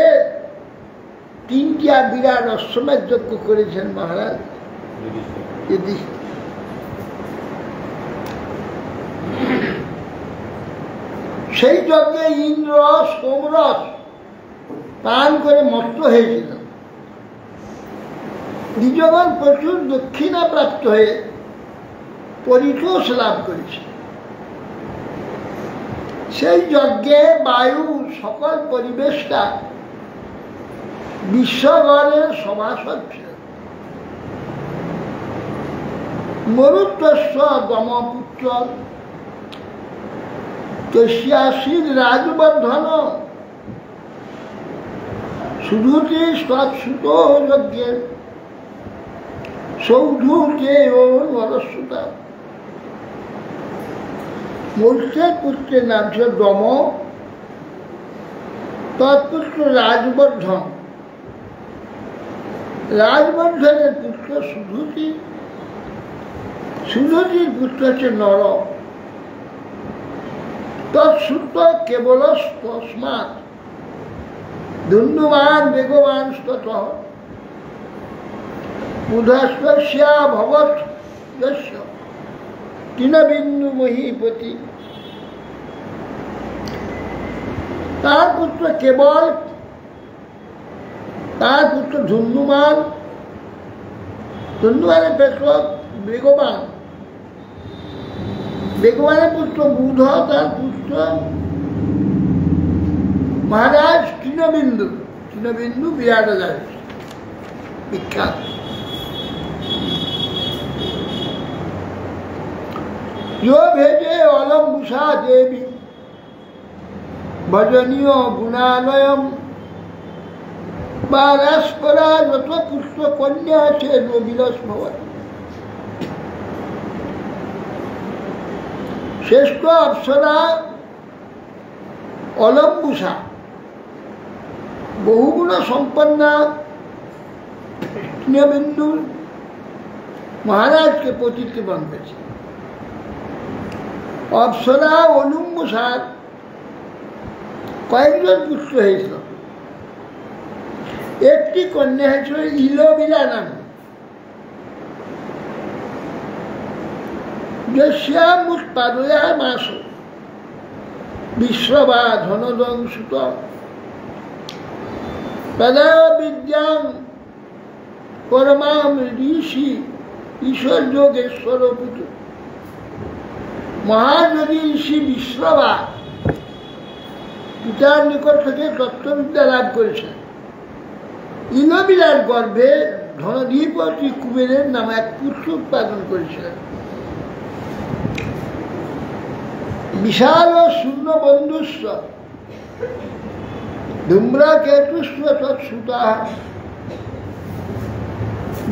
তিনটা বিরাট অশ্বমেধ যজ্ঞ করেছেন মহারাজ যুধিষ্ঠির। সেই যজ্ঞে ইন্দ্র সোমরস পান করে মত্ত হয়েছিলেন। দ্বিজগণ প্রচুর দক্ষিণা প্রাপ্ত হয়ে পরিতোষ লাভ করেছে। সেই যজ্ঞে বায়ু সকল পরিবেশটা বিশ্বগণের সভাসদ ছিল। মরুত্বস্য দমপুত্র তস্যাসীর রাজবর্ধন সুধূতি সৎসুত যজ্ঞের সৌধূতে ও নরস্বতা। মৎস্যের পুত্রের নাম ছিল দম, তৎপুত্র রাজবর্ধন, রাজবর্ধনের পুত্র সুধূতি, সুধূতির পুত্র হচ্ছে নর, তৎসুত কেবল তস্মাৎ ধুন্দুমান বেগবান স্তত বুধস্যা ভবৎ যস্য তৃণবিন্দু মহীপতি। তার পুত্র কেবল, তার পুত্র ধুন্দুমান, ধুন্দুমানের পুত্র বেগবান, বেগবানের পুত্র বুধ, তার পুত্র মহারাজ তৃণবিন্দু। তৃণবিন্দু বিরাট রাজ বিখ্যাত। यो भेजे अलम्बुषा देवी भजनीय गुणालयम बारास्परा যত পুত্র কন্যা আছে নবিলস ভবন। শ্রেষ্ঠ অপ্সরা অলম্বুষা বহুগুণ সম্পন্না তৃণবিন্দু মহারাজকে পতিতে বাঁধেছে। অপ্সরা অলম্বুষার কয়েকজন পুত্র হয়েছিল। একটি কন্যা হয়েছিল ইলবিলা নাম, যস্যামুৎপাদয়া মাস বিশ্ববা ধনদংসুত তদা বিদ্যাং পরমাম ঋষি ঈশ্বর যোগেশ্বর পুত্র। মহাযোগী ঋষি বিশ্ববা পিতার নিকট থেকে তত্ত্ববিদ্যা লাভ করেছেন। ইলবিলার গর্ভে ধনদীপতি কুবেরের নামে এক পুত্র উৎপাদন করেছিলেন। বিশাল ও শূন্য বন্ধুস্ব ধূম্রকেতুস্ব তৎসুতা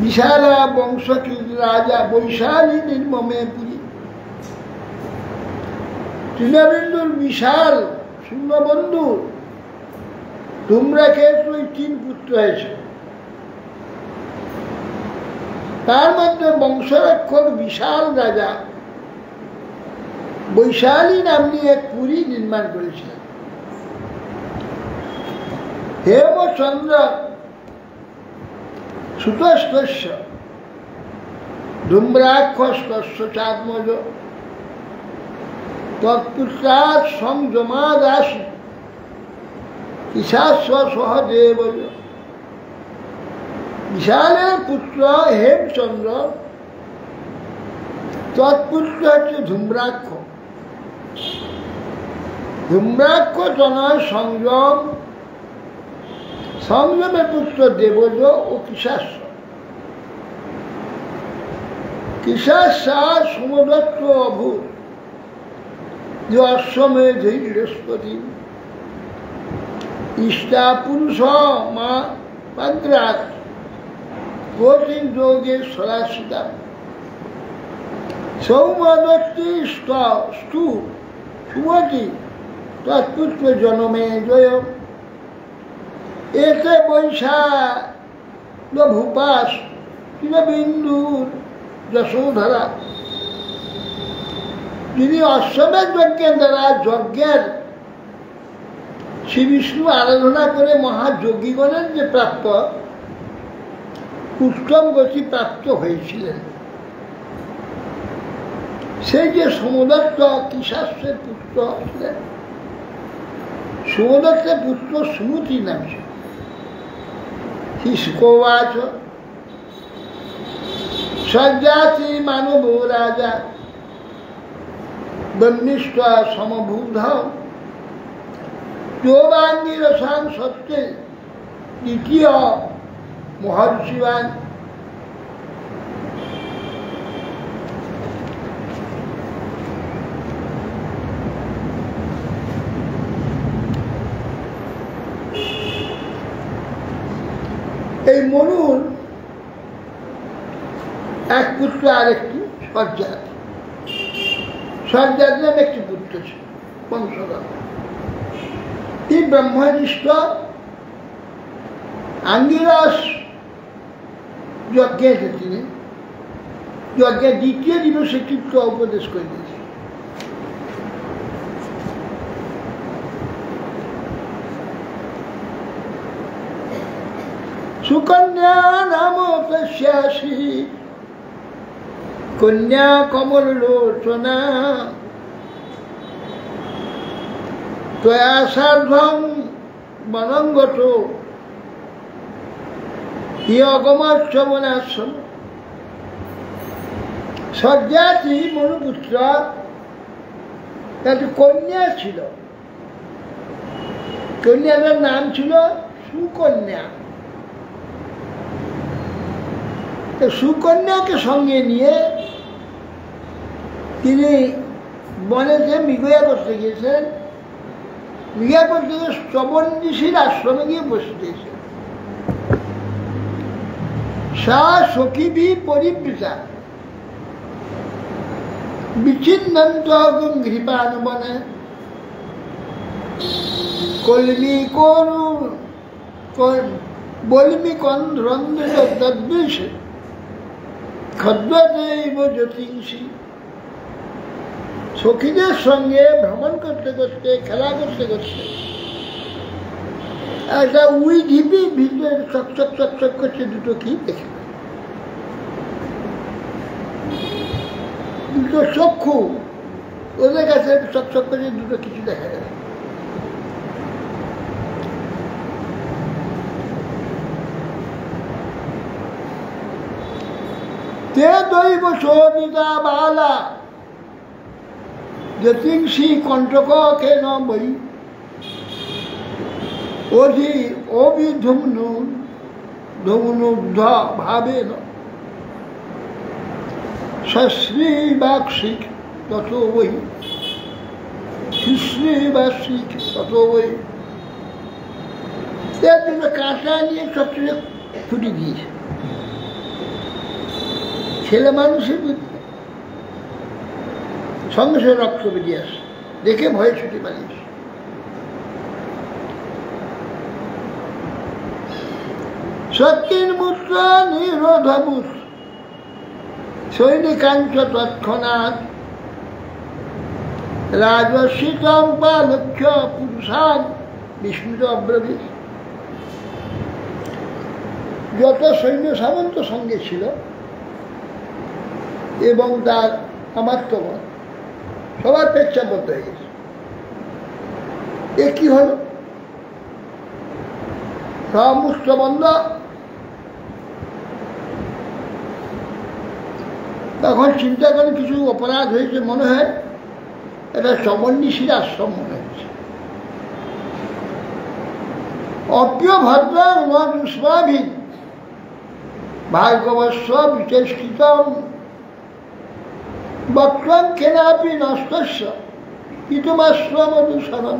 বিশালা বংশকৃত রাজা বৈশালী নির্মমে পুরী। তৃণবিন্দুর বিশাল শূন্য বন্ধু ধূম্রকেতু তিন পুত্র হয়েছে। তার মধ্যে বংশরক্ষক বিশাল রাজা বৈশালী নামনি এক পুরী নির্মাণ করেছিলেন। হেমচন্দ্র সুতস্তস্য ধূম্রাক্ষস্তস্য চাত্মজ তৎপুত্রাৎ সংযমাদ আসি ঈশাস্ব সহদেব। বিশালের পুত্র হেমচন্দ্র, তৎপুত্র হচ্ছে ধূম্রাক্ষ। ধূম্রাক্ষ তনয় সংযম, সংযমের পুত্র দেবজ ও কিশাস্ব। কিশাস্যা সমদত্ত অভূত যে অশ্বমে ধৈর্যস্পতি ইষ্টা পুরুষ মা পাদ্রাত কঠিন যোগে সরাসিতা সৌমদত্তি স্তু সুমতি তৎপুত্র জনমে জয়। এতে বৈশা ভূপাস বিন্দুর যশোধরা, যিনি অশ্বমেধ যজ্ঞের দ্বারা যজ্ঞের শ্রী বিষ্ণু আরাধনা করে মহাযজ্ঞিগণের যে প্রাপ্য উত্তম গতি প্রাপ্ত হয়েছিলেন, সেই যে সোমদত্ত কিশাস্যের পুত্র ছিলেন। সোমদত্তের পুত্র সুমতি নাম ছিল। হিসকোবাচ সজ্জাতি মানব রাজা ব্রহ্মিষ্ঠ সমভূধ যোগাঙ্গিরসাং সত্যে দ্বিতীয় মহর্ষিবান। এই মনুর এক পুত্র আরেকটি সজ্জাত। সজ্জাত নামে একটি পুত্র ছিল বংশধর। তিনি ব্রহ্মনিষ্ঠ আঙ্গিরস যজ্ঞে এসেছিলেন। যজ্ঞের দ্বিতীয় দিবসে চিত্ত উপদেশ করে দিয়েছে। সুকন্যা নাম তস্যাসি কন্যা কমললোচনা ত্বয়া সার্ধং বনঙ্গত অগমাশ্রবণাশ্রম। সজ্জাতি মনুপুত্র একটি কন্যা ছিল। কন্যাটার নাম ছিল সুকন্যা। সুকন্যাকে সঙ্গে নিয়ে তিনি বনেতে মৃগয়া করতে গিয়েছেন। মৃগয়া করতে গিয়ে শ্রবণ ঋষির আশ্রমে গিয়ে বসতেছেন। সা সখীভি পরিবৃতা বিচ্ছিন্নন্ত ঘৃপানুবনে কলমি করু বলমি কন্ধ্রন্দ্রদৃশ খদ্বৈব জ্যোতিষী। সখীদের সঙ্গে ভ্রমণ করতে করতে, খেলা করতে করতে একটা উই ঢিপি ভিতরে চকচক চকচক করছে, দুটো কি দেখে। দুটো চক্ষু ওদের কাছে চকচক করে দুটো কিছু দেখা যায়। তে দৈব শোধিতা বালা জ্যোতিষী কণ্টক কেন বই অধি অবিধুম্নু ধুম্নুদ্ধ ভাবেন সশ্রীবাক্ষিক তত বই সুশ্রীবাক্ষিক তত বই। এর জন্য কাঁটা নিয়ে সবচেয়ে ছুটি দিয়েছে। ছেলে মানুষের বুদ্ধি সঙ্গে সঙ্গে রক্ত বেরিয়ে আসে, দেখে ভয়ে ছুটি পালিয়েছে। সত্যির মূর্ত নিরোধভূত সৈনিকাঞ্চ তৎক্ষণাৎ রাজস্বিতম পালক্ষ্য পুরুষান বিস্মিত অব্রবীত। যত সৈন্য সামন্ত সঙ্গে ছিল এবং তার আমাত্যগণ সবার পেচ্ছাপ বন্ধ হয়ে গেছে। এ কি হলো? সব মুষ্ট বন্ধ। তখন চিন্তা করে কিছু অপরাধ হয়েছে মনে হয়, এটা সমন্বিষীর আশ্রম মনে হচ্ছে। অপ্রিয় ভদ্র নস্মাভিন ভার্গবস্ব বিচেষ্টিতম বক্রম কেনাপি নষ্টস্য পিতুমাশ্রমদূষণম।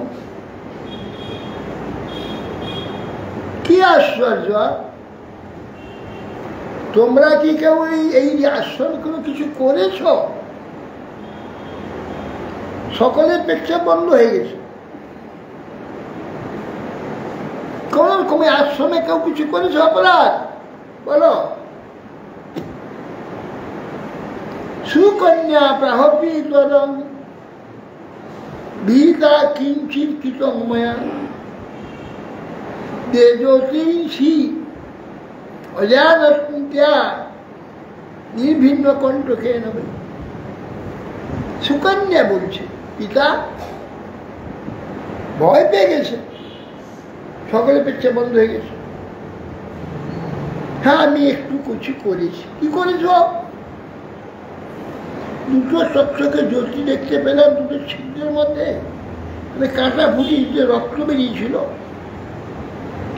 কি আশ্চর্য! তোমরা কি কেউ এই আশ্রম কোনো কিছু করেছ? সকলের পেচ্ছাপ বন্ধ হয়ে গেছে। কোন রকমের আশ্রমে কেউ কিছু করেছে অপরাধ? বলো। সুকন্যা প্রাহপীতরং ভীতা কিঞ্চিৎ কৃতং ময়া তেজস্বী অজানত্যা নির্ভিন্ন কণ্ঠকে নেবে। সুকন্যা বলছে, পিতা ভয় পেয়ে গেছে, সকলে পেচ্ছাপ বন্ধ হয়ে গেছে। হ্যাঁ, আমি একটু কিছু করেছি। কি করেছ? দুটো চকচকে জ্যোতি দেখতে পেলাম দুটো ছিদ্রের মধ্যে, মানে কাঁটা ফুটিয়ে রক্ত বেরিয়েছিল।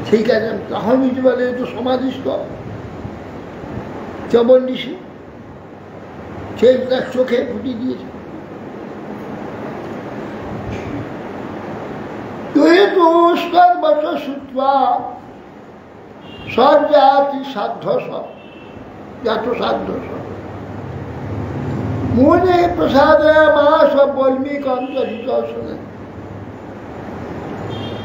সেই কারণে তখন বুঝতে পারলে তো সমাধিস্থ চবন ঋষি, সেই তার চোখে ফুটিয়ে দিয়েছে। সব জাতি সাধ্য সব যত সাধ্য সব মনে প্রসাদ মা সব বল্মিক অন্তরিত শোনে।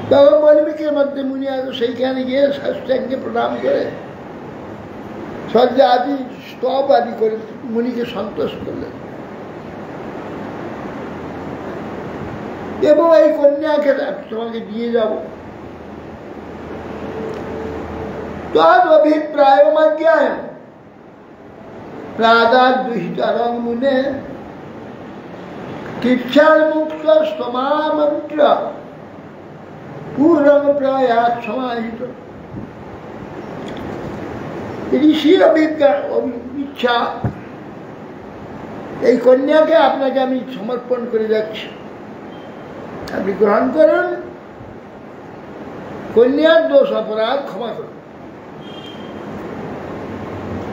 তখন বল্মিকের মধ্যে মুনি আগে সেইখানে গিয়ে সাষ্টাঙ্গে প্রণাম করে সজ্জাদি স্তব আদি করে মুনিকে সন্তোষ করলেন এবং এই কন্যাকে তোমাকে দিয়ে যাব। তদ অভিপ্রায় মাজ্ঞায় প্রাদার দুহিতারং মুনে কৃচ্ছার মুক্ত স্তমামন্ত্র পূর্ণ প্রয়াস সমাহিত। ঋষির ইচ্ছা, এই কন্যাকে আপনাকে আমি সমর্পণ করে যাচ্ছি, আপনি গ্রহণ করুন, কন্যার দোষ অপরাধ ক্ষমা করুন।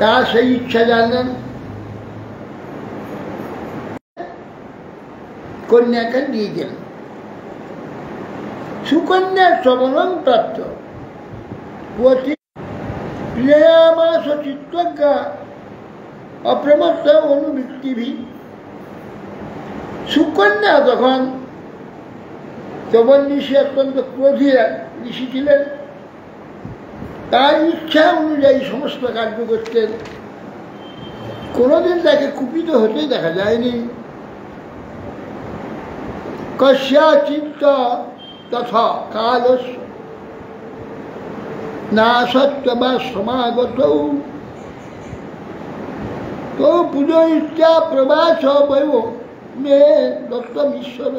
তার সেই ইচ্ছা জানলেন, কন্যাকে দিয়ে গেলেন। সুকন্যার শ্রবণম প্রাপ্ত প্রিয়ামাস চিত্তজ্ঞা অপ্রমত্ত অনুবৃত্তিভি। সুকন্যা তখন চবন ঋষি অত্যন্ত ক্রোধী ঋষি ছিলেন, তার ইচ্ছা অনুযায়ী সমস্ত কার্য করতেন, কোনোদিন তাকে কুপিত হতে দেখা যায়নি। কস্যাচিত্ত তথা কালস্য না সত্য বা সমাগত তো পুজো ইচ্ছা প্রবাস বৈব মে দত্তম ঈশ্বর।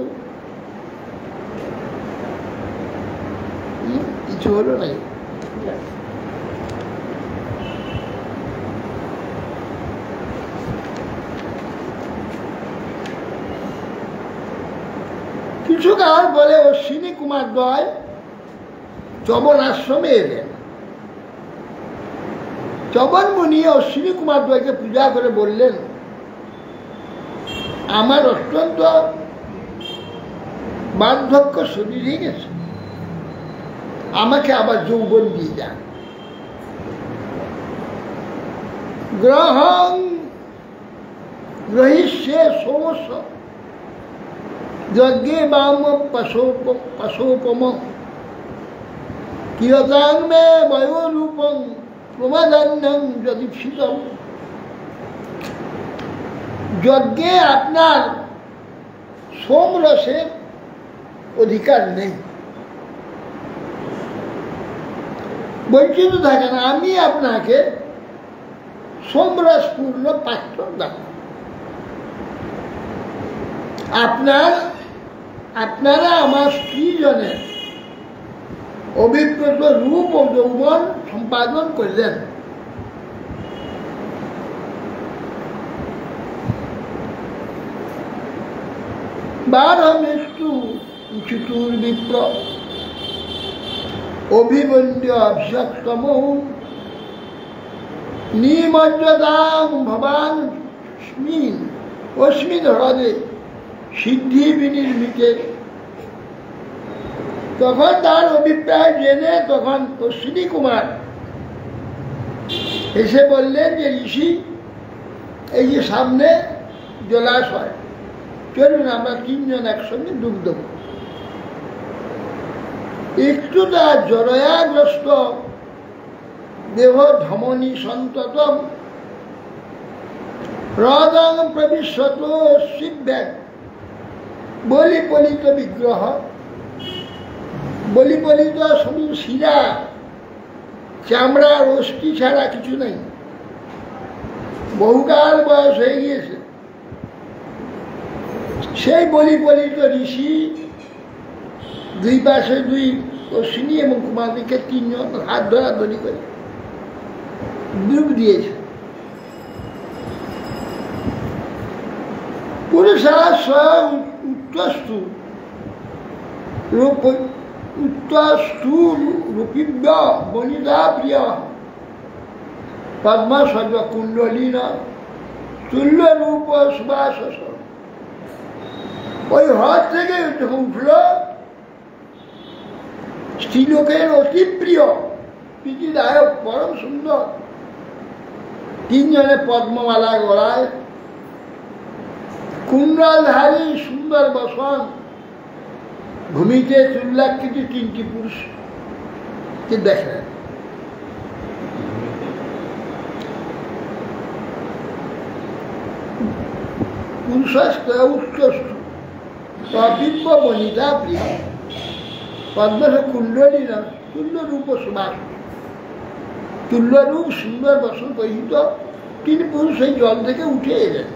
কিছু হলো নাই। কিছুকাল পরে অশ্বিনী কুমার দ্বয় চবন আশ্রমে এলেন। চবন মুনি অশ্বিনী কুমার দ্বয়কে পূজা করে বললেন, আমার অত্যন্ত বার্ধক্য শরীর হয়ে গেছে, আমাকে আবার যৌবন দিয়ে যান। গ্রহং গ্রহিষ্যে সোমস যজ্ঞে বাম পশোপম কিয়তাং মে বয়োরূপং প্রমাদান্যং যদীপ্সিতম। যজ্ঞে আপনার সোমরসের অধিকার নেই, বঞ্চিত থাকেন, আমি আপনাকে সোমরসপূর্ণ পাত্র দেব। আপনারা আমার স্ত্রী জনের অভিপ্রেত রূপ ও যৌবন সম্পাদন করলেন। বারমেষ্টু চতুর বিপ্র অভিবন্দ্য অভিষক্তম নিমজ্জতাং ভবান অস্মিন হ্রদে সিদ্ধি বিনির্মিতে। তখন তার অভিপ্রায় জেনে তখন অশ্বিনী কুমার এসে বললেন যে ঋষি, এই যে সামনে জলাশয়, চলুন আমরা তিনজন একসঙ্গে ডুব দেব। একটু তার জরয়াগ্রস্ত দেহ ধমনী সন্ততম হ্রদং প্রবিশত অশ্বিব্যাগ বলিপলিত বিগ্রহ। বলিপলিত শুধু শিরা চামড়ার অস্থি ছাড়া কিছু নেই, বহুকাল বয়স হয়ে গিয়েছে। সেই বলিপলিত ঋষি দুই পাশে দুই অশ্বিনী এবং কুমারীকে তিনজন হাত ধরাধরি করে ডুব দিয়েছে। পুরুষার স্বয়ং উচ্চস্তু রূপিব্য বনিতা প্রিয় পদ্মসর্ব কুণ্ডলীন তুল্য রূপ সুবাস। ওই হ্রদ থেকে যখন উঠল, স্ত্রীলোকের অতি প্রিয় প্রীতিদায়ক পরম সুন্দর তিনজনে পদ্মমালা গলায়, কুণ্ডলধারী সুন্দর বসন, ভূমিতে তুল্যাকৃতি তিনটি পুরুষকে দেখলেন। পুরুষস্থ উচ্চস্থ তদিব্য বনিতা প্রিয় পদ্মস কুণ্ডলী না তুল্য রূপ সুবাস। তুল্যরূপ সুন্দর বসন পরিহিত তিন পুরুষ এই জল থেকে উঠে এলেন।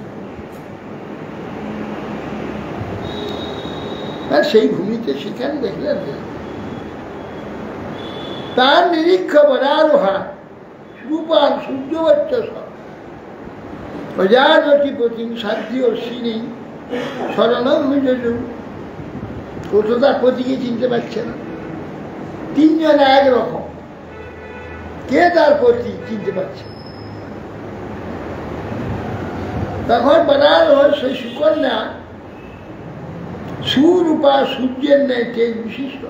আর সেই ভূমিতে সেখানে দেখলেন তার নিরীক্ষ বরারোহা রূপান সূর্যবচ্চস প্রজাপতি প্রতিম সাধ্যি অশ্বিনী শরণং যজু। ও তো তার পতিকে চিনতে পারছে না, তিনজন একরকম, কে তার পতি চিনতে পারছে। তখন বরারোহ সেই সুকন্যা সুরূপা সূর্যের ন্যায় তেজ বিশিষ্ট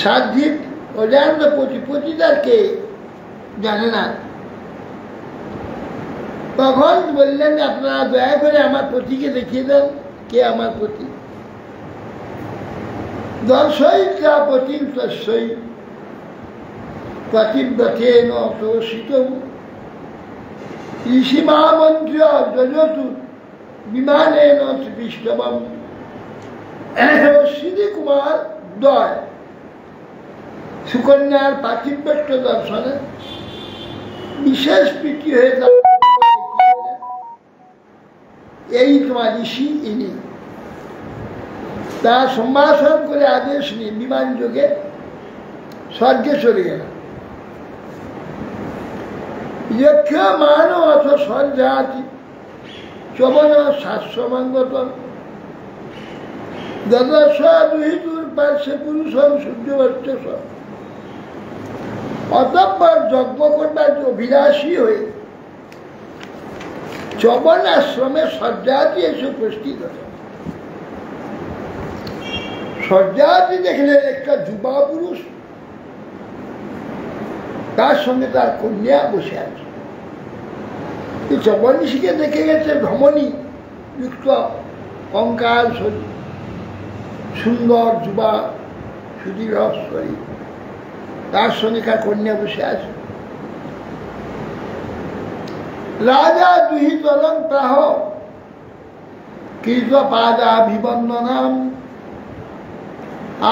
সাধ্যিক অজান্ত পতিতারকে জানে না। তখন বললেন আপনারা দয়া করে আমার পতিকে দেখিয়ে দেন, কে আমার পতি। দর্শই কা পতি তস্যই পতিব্রতেন তোষিত ঋষিমামন্ত্র যজতু বিমানেন ত্রিপিষ্টবম। অশ্বিনী কুমার দয় সুকন্যার পাতিব্যষ্ট দর্শনে বিশেষ প্রীতি হয়ে এই তোমার ঋষি ইনি। তার সম্ভাষণ করে আদেশ নিয়ে বিমান যোগে স্বর্গে চলে গেলেন। যক্ষ মান অথ সঞ্জাতি চবন শাস্ত্রমাঙ্গত দদশ দুহিতুর পার্শ্বে পুরুষম সূর্যবচ্চস। অতঃপর যজ্ঞ করবার অভিলাষী হয়ে চবন আশ্রমে সজ্জাতি এসে উপস্থিত হল। সজ্জাতি দেখলেন একটা যুবা পুরুষ, তার সঙ্গে তার কন্যা বসে আছে। চবন ঋষিকে দেখে গেছে ধমনী যুক্ত কঙ্কাল শরীর, সুন্দর যুবা সুদীর্ঘ শরীর, তার সঙ্গে তার কন্যা বসে আছে। রাজা দুহিতরং প্রাহ কৃত পাদাভিবন্দনাম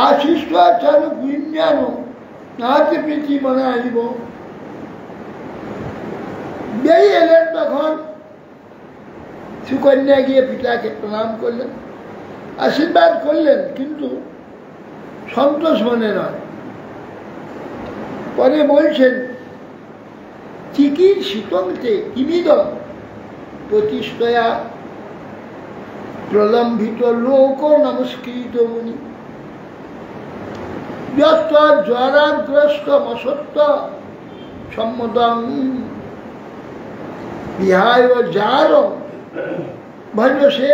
আশিষ্ট চারু পুণ্যান নাতি প্রীতি মনাইব। বেরিয়ে এলেন তখন সুকন্যা গিয়ে পিতাকে প্রণাম করলেন, আশীর্বাদ করলেন, কিন্তু সন্তোষ মনে নয়। পরে বলছেন, চিকিৎসিতংতে কিমিদম প্রতিষ্ঠয়া প্রলম্বিত লোক নমস্কৃত মুনি জ্বরাগ্রস্ত মসত্ব সম্মদং বিহায় যার ভজসে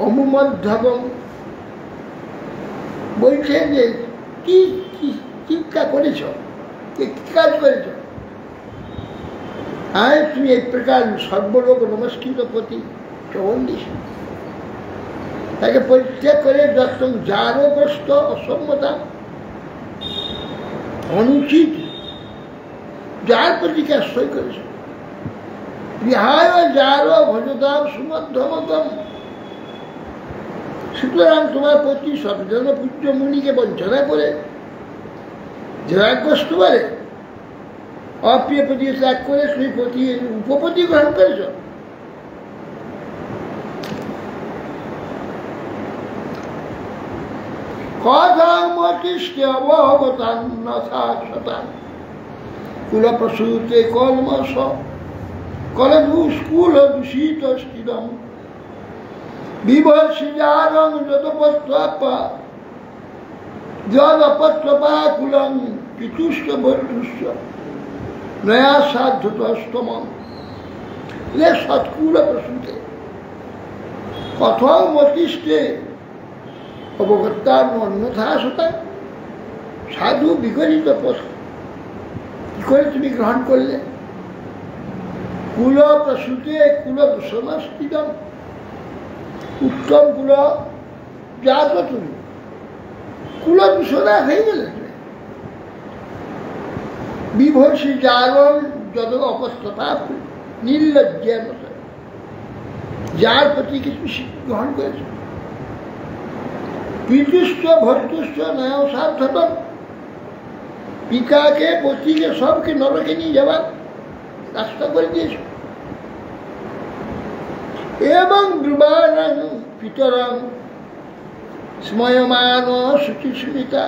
অমুমধ্যবং। বলছে যে কি চিন্তা করেছ, কি কাজ করেছ, তুমি এই প্রকার সর্বলোক নমস্কৃত প্রতি শ্রবণ দিস। তাকে পরিত্যাগ করে যত জারগ্রস্ত অসম্মতা অনুচিত যার প্রতি আশ্রয় করেছ, বিহায় যার ভজদাম সুমধ্যমতম। সুতরাং তোমার প্রতি সর্বজন পূজ্য মুনিকে বঞ্চনা করে জয়াগ্রস্ত করে অপ্রিয় প্রতি ত্যাগ করে তুমি প্রতি উপপতি গ্রহণ করেছ। কুলপ্রসূতে কলমস কলদুষ্কুল দূষিত স্থিরম বিভর্ষিজারং যদপত্রপা যদপত্রপাকুলং পিতুষ্ট বর্ধুষ্য নয়া সাধ্যতস্তমম। এ সৎকুল প্রসূতে কথং মতিষ্ঠে অবগতার অন্যথা সতা। সাধু বিগলিত পথ কি করে তুমি গ্রহণ করলে? কুল প্রসূতে কুল দূষণস্থিতম, উত্তম কুল জাত তুমি, কুল দূষণা হয়ে গেলে। বিভর্ষি জারণ যত অপস্ততা নির্লজ্জের মতো যার প্রতি কিছু গ্রহণ করেছে। পিতুষ্ঠ ভর্তুষ্ঠ নয় সার্থতম, পিতাকে পতিকে সবকে নরকে নিয়ে যাবার রাস্তা করে দিয়েছ। এবং ব্রুবাণং পিতরং স্ময়মান শুচিস্মিতা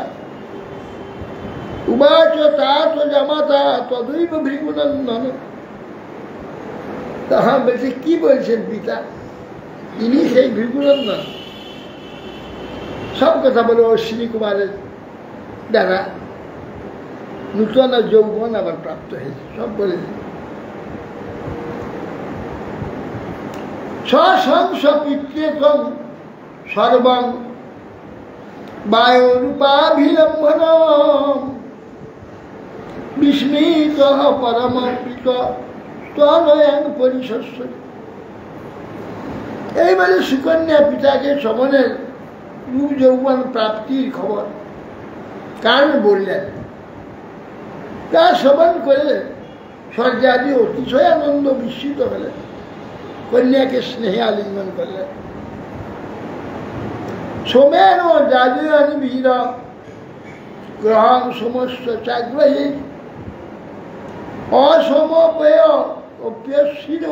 উবাচ তাত জামাতা তদৈব ভৃগুনন্দন। তখন বলছে, কি বলছেন পিতা? ইনি সেই ভৃগুনন্দন। সব কথা বলে অশ্বিনী কুমারের দ্বারা নূতন যৌবন আবার প্রাপ্ত হয়েছে, সব বলেছে। সশংস পিতৃতং সর্বং বায়ুরূপাভিলম্বনম বিস্মিত পরমপিত স্তনয়ং পরিশস্য। এইবারে সুকন্যা পিতাকে শ্রবণের রূপ যৌবন প্রাপ্তির খবর কারণ বললেন। তা শ্রবণ করে স্বর্গাদি অতিশয় আনন্দ বিস্মিত হলেন, কন্যাকে স্নেহে আলিঙ্গন করলেন। সোমেন ও যাজয়ান বীর গ্রহণ সমস্ত চাগ্রহী অসমপেয় অপ্যসীন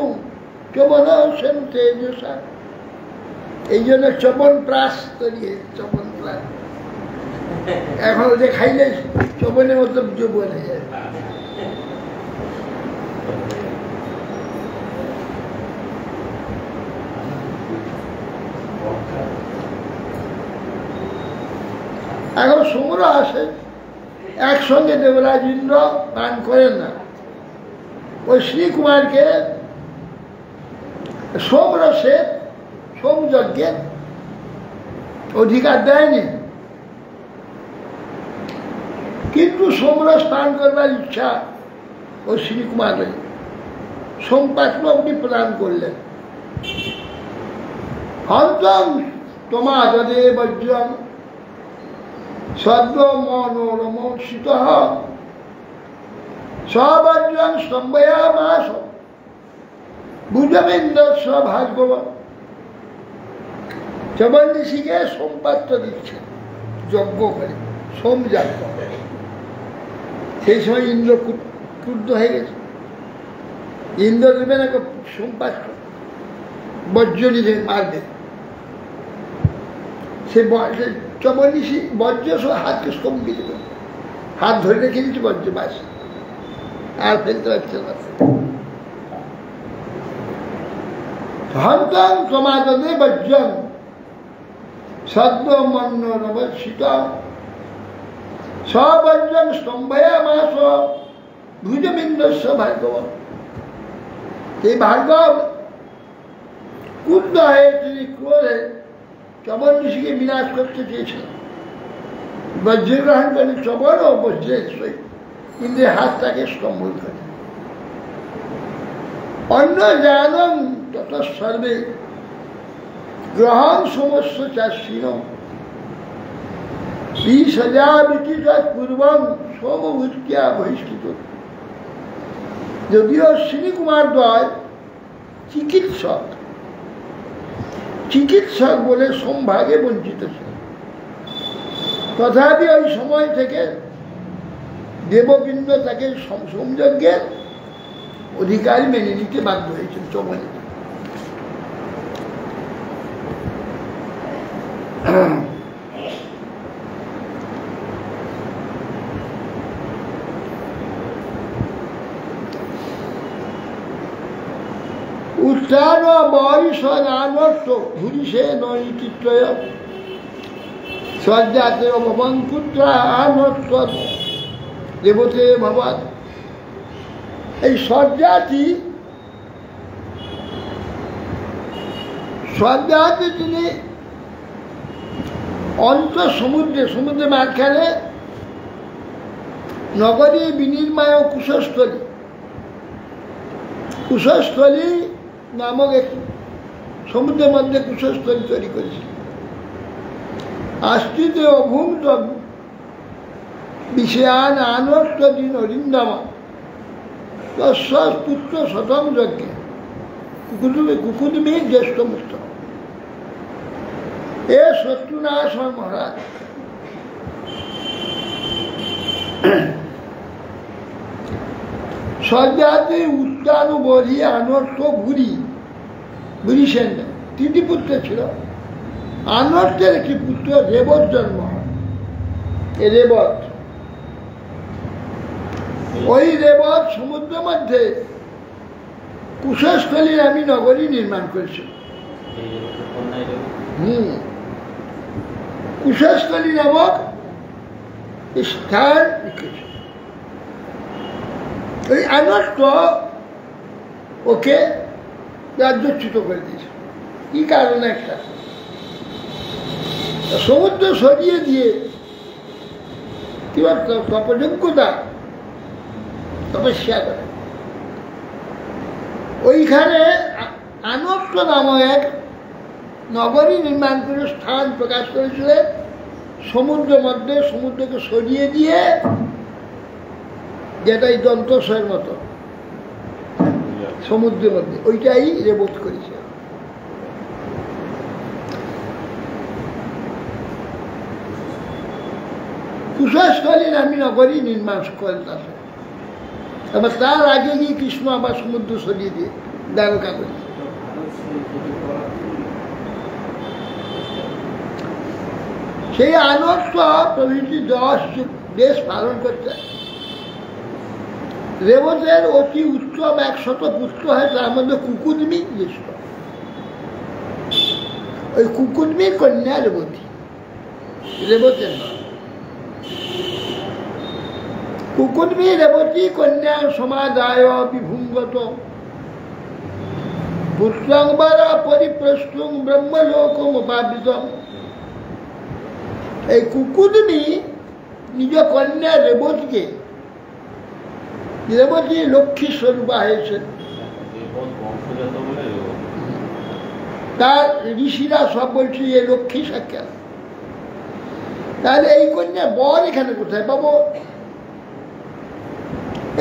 চবন সেন তেজসা। এই জন্য চবন প্রাস তৈরি, চবন প্রাস এখন যে খাইলে চবনের মতো যৌবন হয়ে যায়। এখন সমুদ্র আসে, একসঙ্গে দেবরাজ ইন্দ্র পান করেন না। ওই শ্রীকুমারকে সোমরসের সোমযজ্ঞের অধিকার দেয়নি, কিন্তু সোমরস পান করবার ইচ্ছা ওই শ্রীকুমারের সোমপাত্র আপনি প্রদান করলেন। হন্তং তোমাদে বজ্রং সদ্য মনোরম শীত সবজ্রং স্তম্ভয়ামাস ভুজমেন্দ্র সভাগ্যব। চবন ঋষিকে সোমপাত্র দিচ্ছে যজ্ঞ করে, সোম যজ্ঞ। সেই সময় ইন্দ্র ক্রুদ্ধ হয়ে গেছে, ইন্দ্র দেবে না সোমপাত্র। বজ্রনিধে মারবে, সে চবনিশি বজ্র সব হাতকে স্তম্ভিত করে, হাত ধরে রেখে দিচ্ছে বজ্র, বাস আর ফেলতে পারছে না। হন্তাং সমাজে বজ্রং সদ্য মন্ন নবর্ষিত সবজ্রং স্তম্ভয়া মাস ভুজবিন্দস্য ভার্গব। এই ভার্গব ক্রুদ্ধ হয়ে তিনি ক্রোধে চবন ঋষিকে বিনাশ করতে চেয়েছিলেন। বজ্রগ্রহণ করে চবন ও বজ্রের সহিত ইন্দ্রের হাতটাকে স্তম্ভ করে। অন্য জানং তত সর্বে গ্রহণ সমস্ত চাষীন 20,000 বিচিকার পূর্বং সোমভূত্যা বহিষ্কৃত। যদিও শ্রীকুমার দ্বয় চিকিৎসক বলে সম্ভাগে বঞ্চিত ছিল, তথাপি ওই সময় থেকে দেববৃন্দ তাকে সোমযজ্ঞের অধিকারী মেনে নিতে বাধ্য হয়েছিল। চবনে উত্থান বরিষ নানস্ত ভূরিষে নৈচিত্রয় স্বজাতে ভবন পুত্রা আনস্ত দেবতে ভবাদ। এই স্বজাতি তিনি সমুদ্রের মাঝখানে নগরী বিনির্মায় কুশস্থলী নামক একটি সমুদ্রের মধ্যে কুশস্থলী তৈরি করেছিল। আস্তিতে অভূত বিষয়ান আনস্ত দিন অরিন্দম পুত্র শতম যজ্ঞে কুকুদমী জ্যেষ্ঠ মুক্ত। এ শত্রুনাশ মহারাজ, স্বজাতি উত্তানুবোধী আনর্থ বুড়ি সেন 3টি পুত্র ছিল। আনর্থের একটি পুত্র রেবত জন্ম হয়। রেবত, ওই রেবত সমুদ্র মধ্যে কুশস্থলী নামী নগরী নির্মাণ করেছিল। কুশস্থলী নামক স্থান রেখেছিল। ওই আনর্থ ওকে রাজ্যচ্যুত করে দিয়েছে। কি কারণে? একটা সমুদ্র সরিয়ে দিয়ে তপযোগ্যতা তপস্যা করে ওইখানে আনর্থ নামক এক নগরী নির্মাণ করে স্থান প্রকাশ করেছিলেন। সমুদ্রের মধ্যে সমুদ্রকে সরিয়ে দিয়ে, যেটা এই দন্তস্বয়ের মতো সমুদ্রের মধ্যে, ওইটাই রেবত করেছে। কুশস্থলী নামী নগরী নির্মাণ করেন। আবার তার আগে গিয়ে কৃষ্ণ আবার সমুদ্র সরিয়ে দিয়ে দ্বারকা করে। সেই আনর্থ প্রভৃতি 10 দেশ পালন করতে। রেবতের অতি উত্তম 100 পুত্র হয়, তার মধ্যে কুকুদমী জ্যেষ্ঠ। ওই কুকুদমীর কন্যা রেবতী, রেবতের নয়। কুকুদমী রেবতী কন্যা সমাদায় বিভুঙ্গত পুত্রাংবার পরিপ্রষ্টুং ব্রহ্মলোকং উপাবৃতম। এই কুকুদমী নিজ কন্যা রেবতীকে, রেবতী লক্ষ্মী স্বরূপা হয়েছেন। তার ঋষিরা সব বলছে এ লক্ষ্মী সাক্ষাৎ। তাহলে এই কন্যা বর এখানে কোথায় পাবো?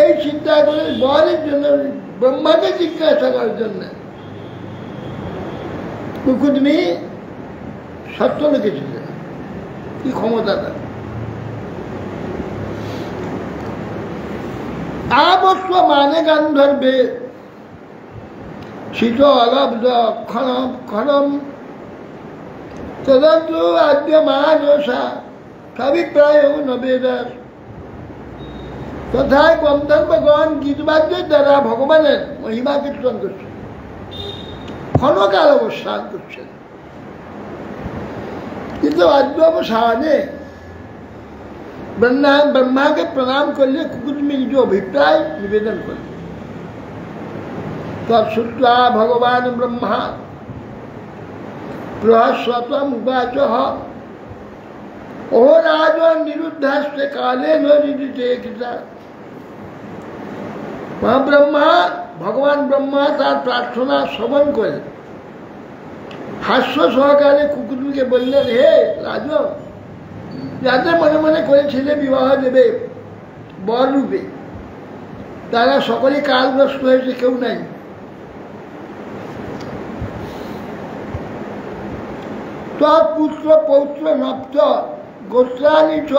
এই চিন্তা করে বরের জন্য ব্রহ্মাকে জিজ্ঞাসা করার জন্য কুকুদমী সত্য লিখেছিলেন। কি ক্ষমতা তার! আবশ্য মানে গান্ধর্বে शीतो अलब्ध क्षणम क्षणम तदंतु आद्य महाजोषा अभिप्राय न वेद तथा गंधर्वगण गीतबाद्যের দ্বারা ভগবানের মহিমা কীর্তন করছে, ক্ষণকাল অবস্থান করছেন। কিন্তু আদ্য অবসানে ব্রহ্মাকে প্রণাম করলে কুকুরমি নিজ অভিপ্রায় নিবেদন করলেন। तत्श्रुत्वा भगवान ब्रह्मा बृहस्पतम उवाच ओह राजन निरुद्धस्ते काले न निदिते किता। वहाँ ब्रह्मा भगवान ब्रह्मा तार प्रार्थना श्रवण कर हास्य सहकारे कुकुरके बोलें हे राजन যাদের মনে মনে করে ছেলে বিবাহ দেবে বর রূপে তারা সকলেই কালগ্রস্ত হয়েছে, কেউ নাই। পুত্র পৌত্র নপ্ত গোত্রানি চ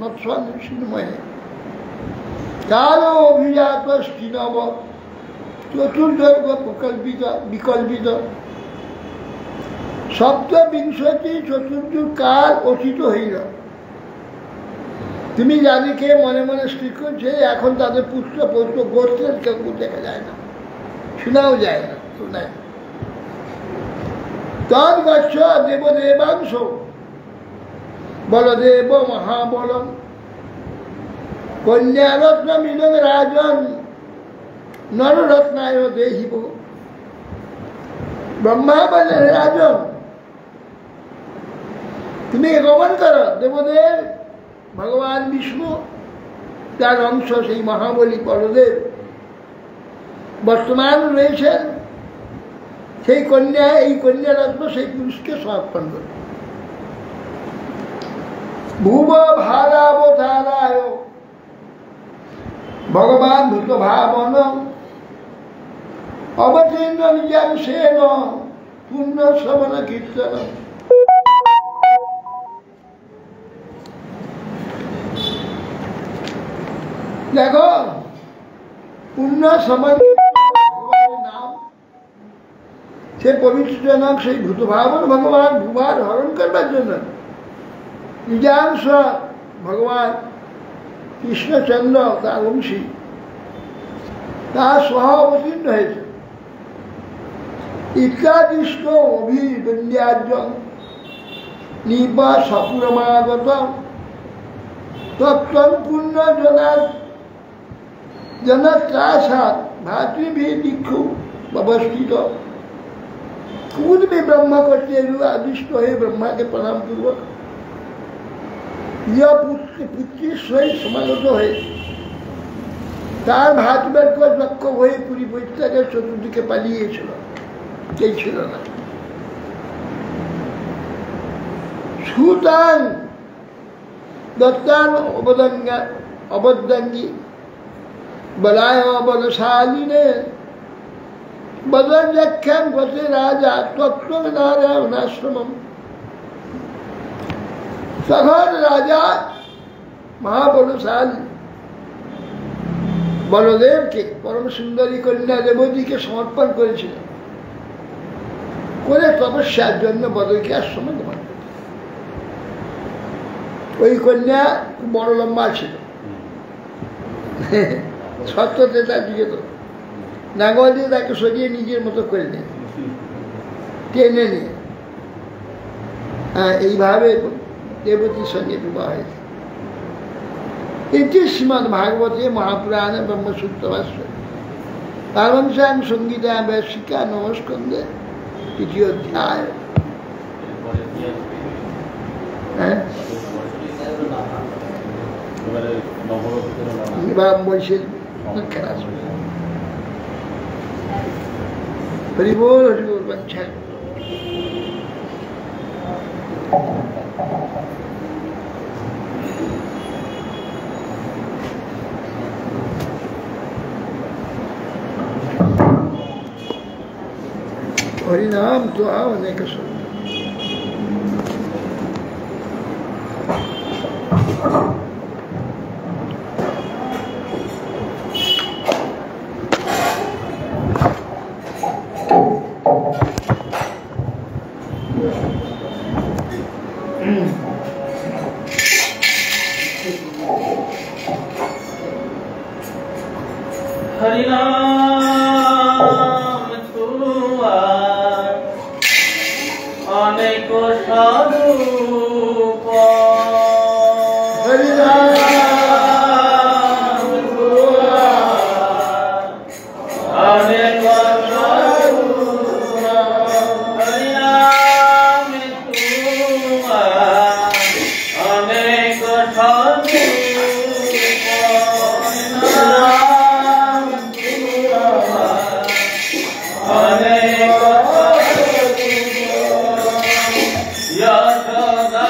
নৎসন্ময়ে কাল অভিজাত স্থিনব চতুর্দৈর্ঘ প্রকল্পিত বিকল্পিত সপ্তবিংশতি চতুর্যুগ কাল অতীত হইল। তুমি যাদেরকে মনে মনে স্থির করছে এখন তাদের পুত্র পৌত্র গোত্রের কেউ দেখা যায় না, শোনাও যায় না, শোনায়। তদ্গচ্ছ দেবদেবাংশ বলদেব মহাবলম কন্যারত্ন মিলন রাজন নররত্নায় দেহিব। ব্রহ্মা বলেন রাজন তুমি গমন করো, দেবদেব ভগবান বিষ্ণু তার অংশ সেই মহাবলী বলদেব বর্তমান রয়েছেন, সেই কন্যা এই কন্যারত্ন সেই পুরুষকে সমর্পণ করে। ভুব ভারাবতারায় ভগবান ভূত ভাবন অবতীর্ণ নিজাম সেন পুণ্য শ্রবণ কীর্তন। দেখো পুণ্য শ্রবণ নাম সে পবিত্র নাম সেই ভূত ভাবন ভগবান ভূভার হরণ করবার জন্য নিজাংশ ভগবান কৃষ্ণচন্দ্র তার বংশী তার সহ অবতীর্ণ হয়েছে। ইত্যাদিষ্ট অভিবন্যার্য নিবা সপুরমাগত তত্ত্বম পূর্ণ জনাত্রাসাৎ ভাতৃভি দীক্ষু অবস্থিত। खुद भी ब्रह्मा करते हुए आदिष्ट है ब्रह्मा के प्रणाम पूर्वक यह पुत्री स्वयं समागत है तार भातबेर को लक्ष्य हुए पूरी परित्यागের চতুর্দিকে পালিয়েছিল, কেই ছিল না। সুতাং দত্তান অবদাঙ্গী বলায় বলশালিনে बदव्याख्यान बसे राजा तत्व नारायण आश्रम। तখন राजा महाबलशाली বলদেবকে পরম সুন্দরী কন্যা দেবতীকে সমর্পণ করেছিলেন, করে তপস্যার জন্য বদরকে আশ্রমে গ্রহণ করেন। ওই কন্যা বড় লম্বা ছিল, সত্যতে তার দিকে তো নাঙ্গল দিয়ে তাকে সরিয়ে নিজের মতো করে নেয়, টেনে নিয়ে এইভাবে দেবতীর সঙ্গে বিবাহ হয়েছে। এটি শ্রীমদ ভাগবতে মহাপুরাণে ব্রহ্মসূত্র ভাষ্য পারমংসাং সংগীতায় ব্যাসিকা নমস্কন্দে তৃতীয় অধ্যায়। বলছে हरि बोल बच्चा। हरिनाम तो आओ अनेक सुन हरि नाम छुआ अनेक साधु हरि नाम छुआ अनेक साधु हरि नाम छुआ अनेक साधु यशोदा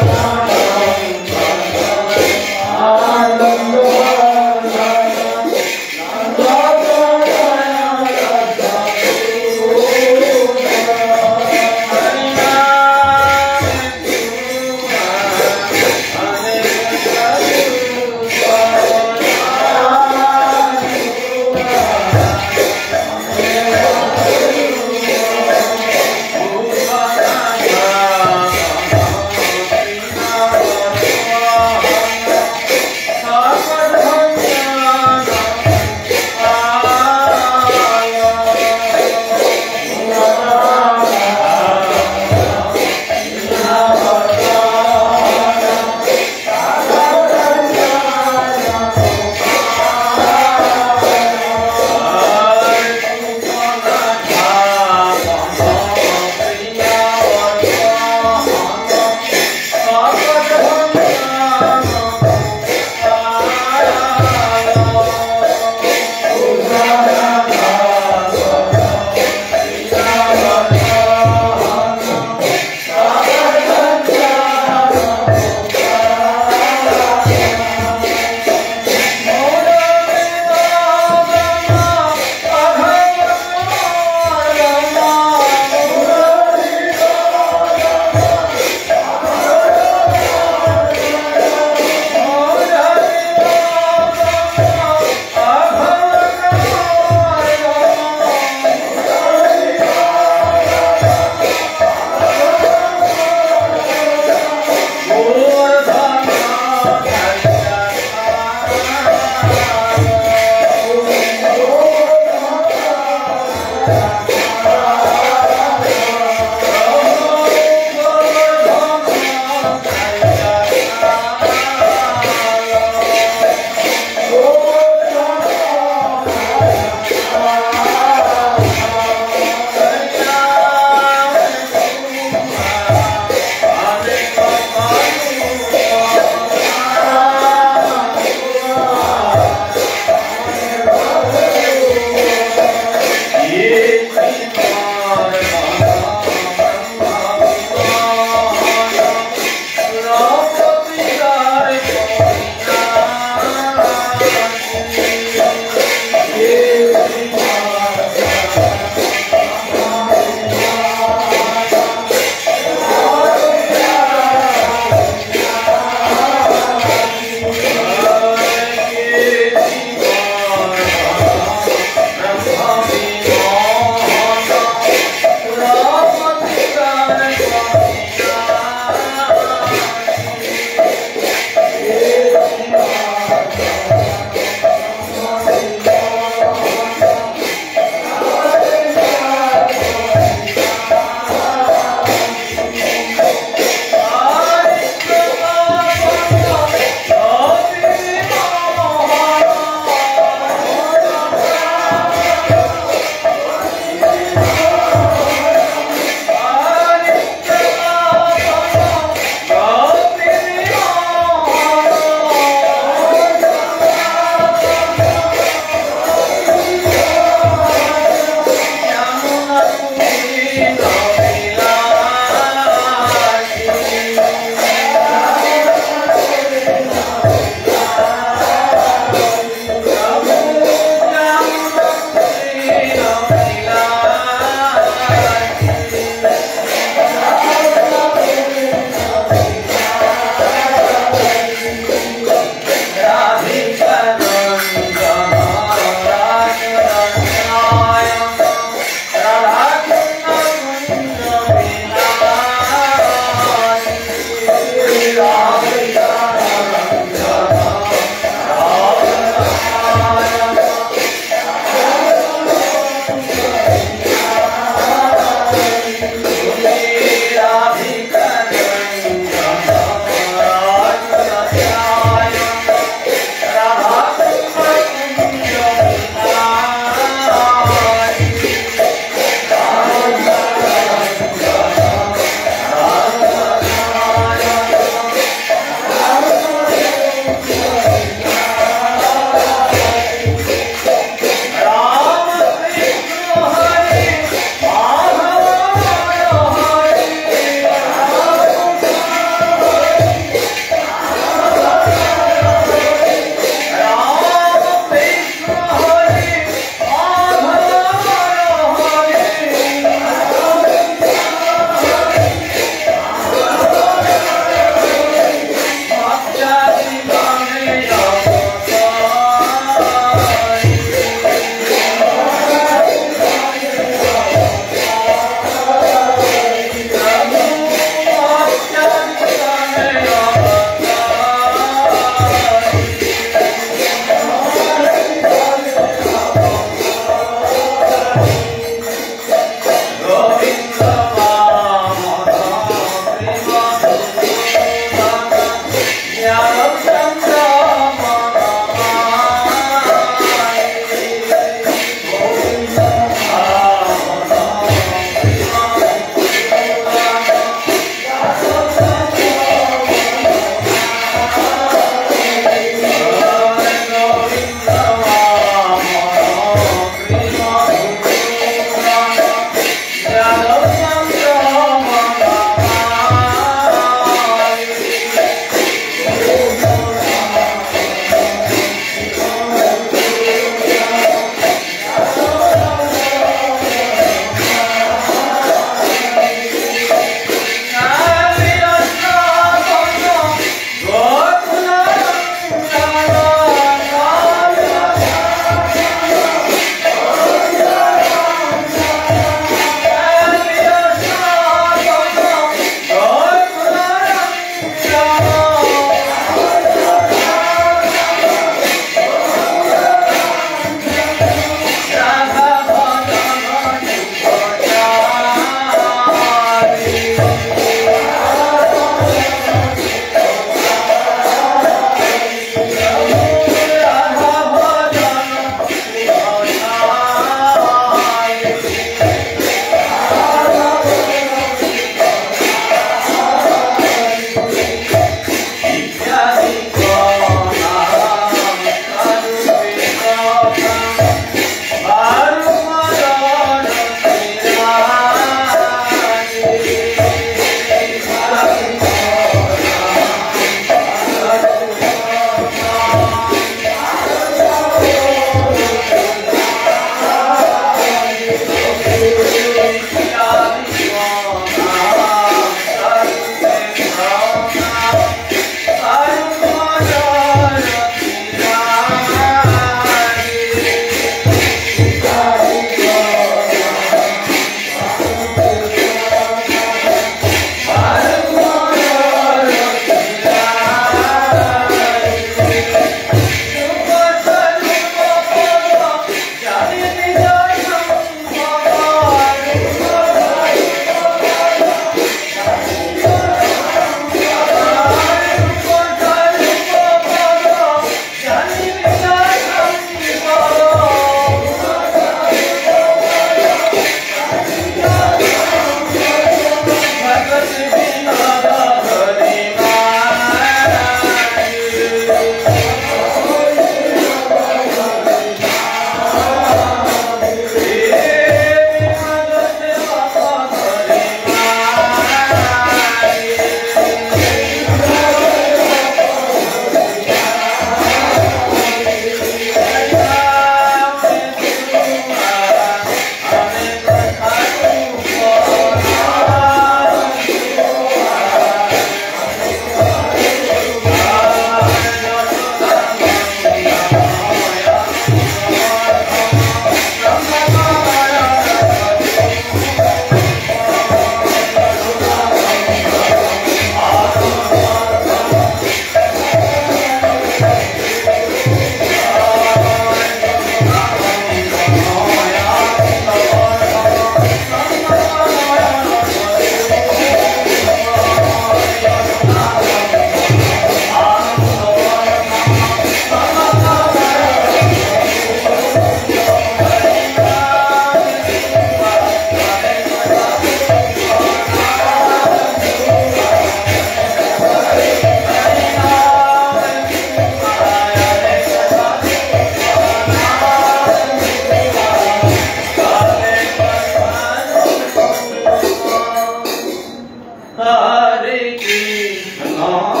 Rama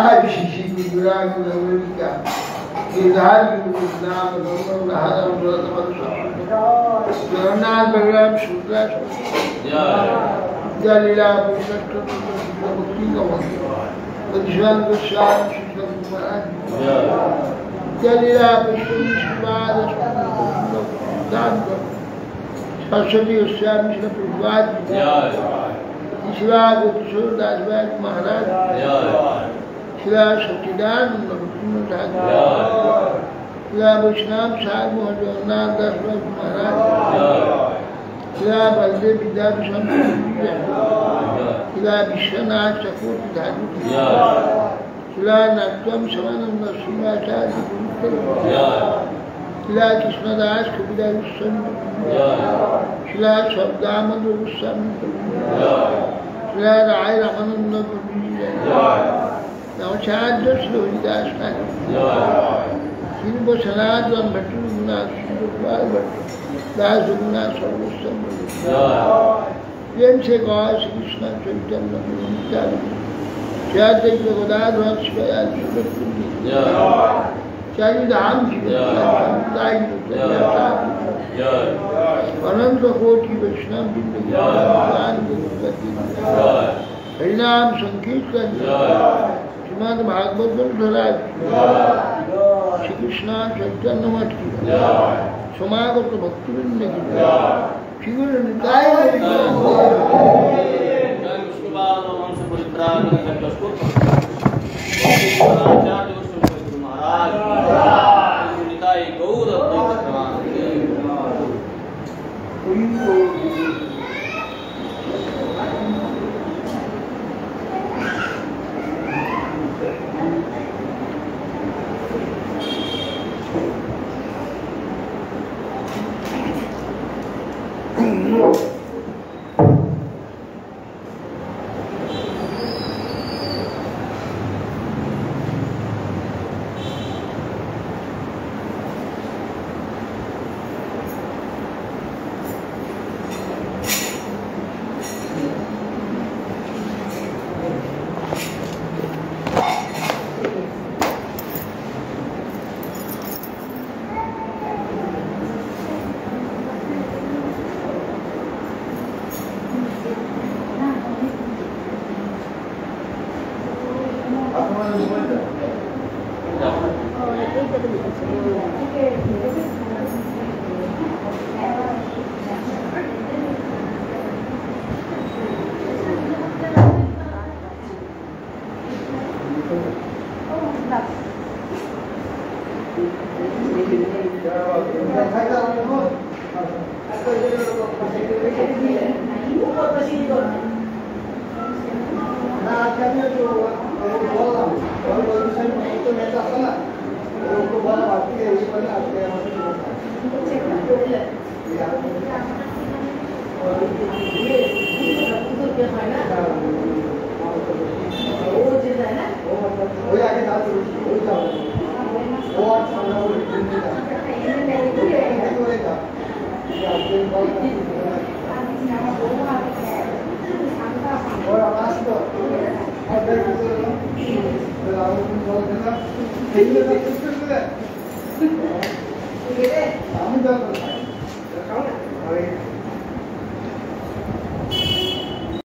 जय श्री गुरुराज गुरुका गिरधार नाम जगन्नाथ बलराम सुभद्रा जय लीला मुक्ति विश्वान गोस्वामी महाराज जय लीला विश्वाद सरस्वती गोस्वामी प्रभुपाद शिला गोकिशोरदास महाराज शिला सच्चिदानंद शिला वैष्णव साहब जगन्नाथ दास महाराज शिला बलदेव विद्याभूषण शिला विश्वनाथ चकोर धातु शिला नाट्यम समानंद श्रीमाचार्य शिला कृष्णदास कविराज शिला शब्दामद गोस्वामी शिला राय रामानंद नवचार्य श्री हरिदास शिल्प सनातन भट्ट रघुनाथ भट्ट दास रघुनाथ सर्वोत्तम प्रेम से कहा श्री कृष्ण चैतन्य नित्यानंद गदाधर चारि धाम की अनंत कोटि वैष्णव हरिनाम संकीर्तन श्रीमद भागवत ग्रंथ श्री कृष्ण चैतन्य मठ की समागत भक्तवृंद की श्री गुरु Nitai Hãy subscribe cho kênh Ghiền Mì Gõ để không bỏ lỡ những video hấp dẫn.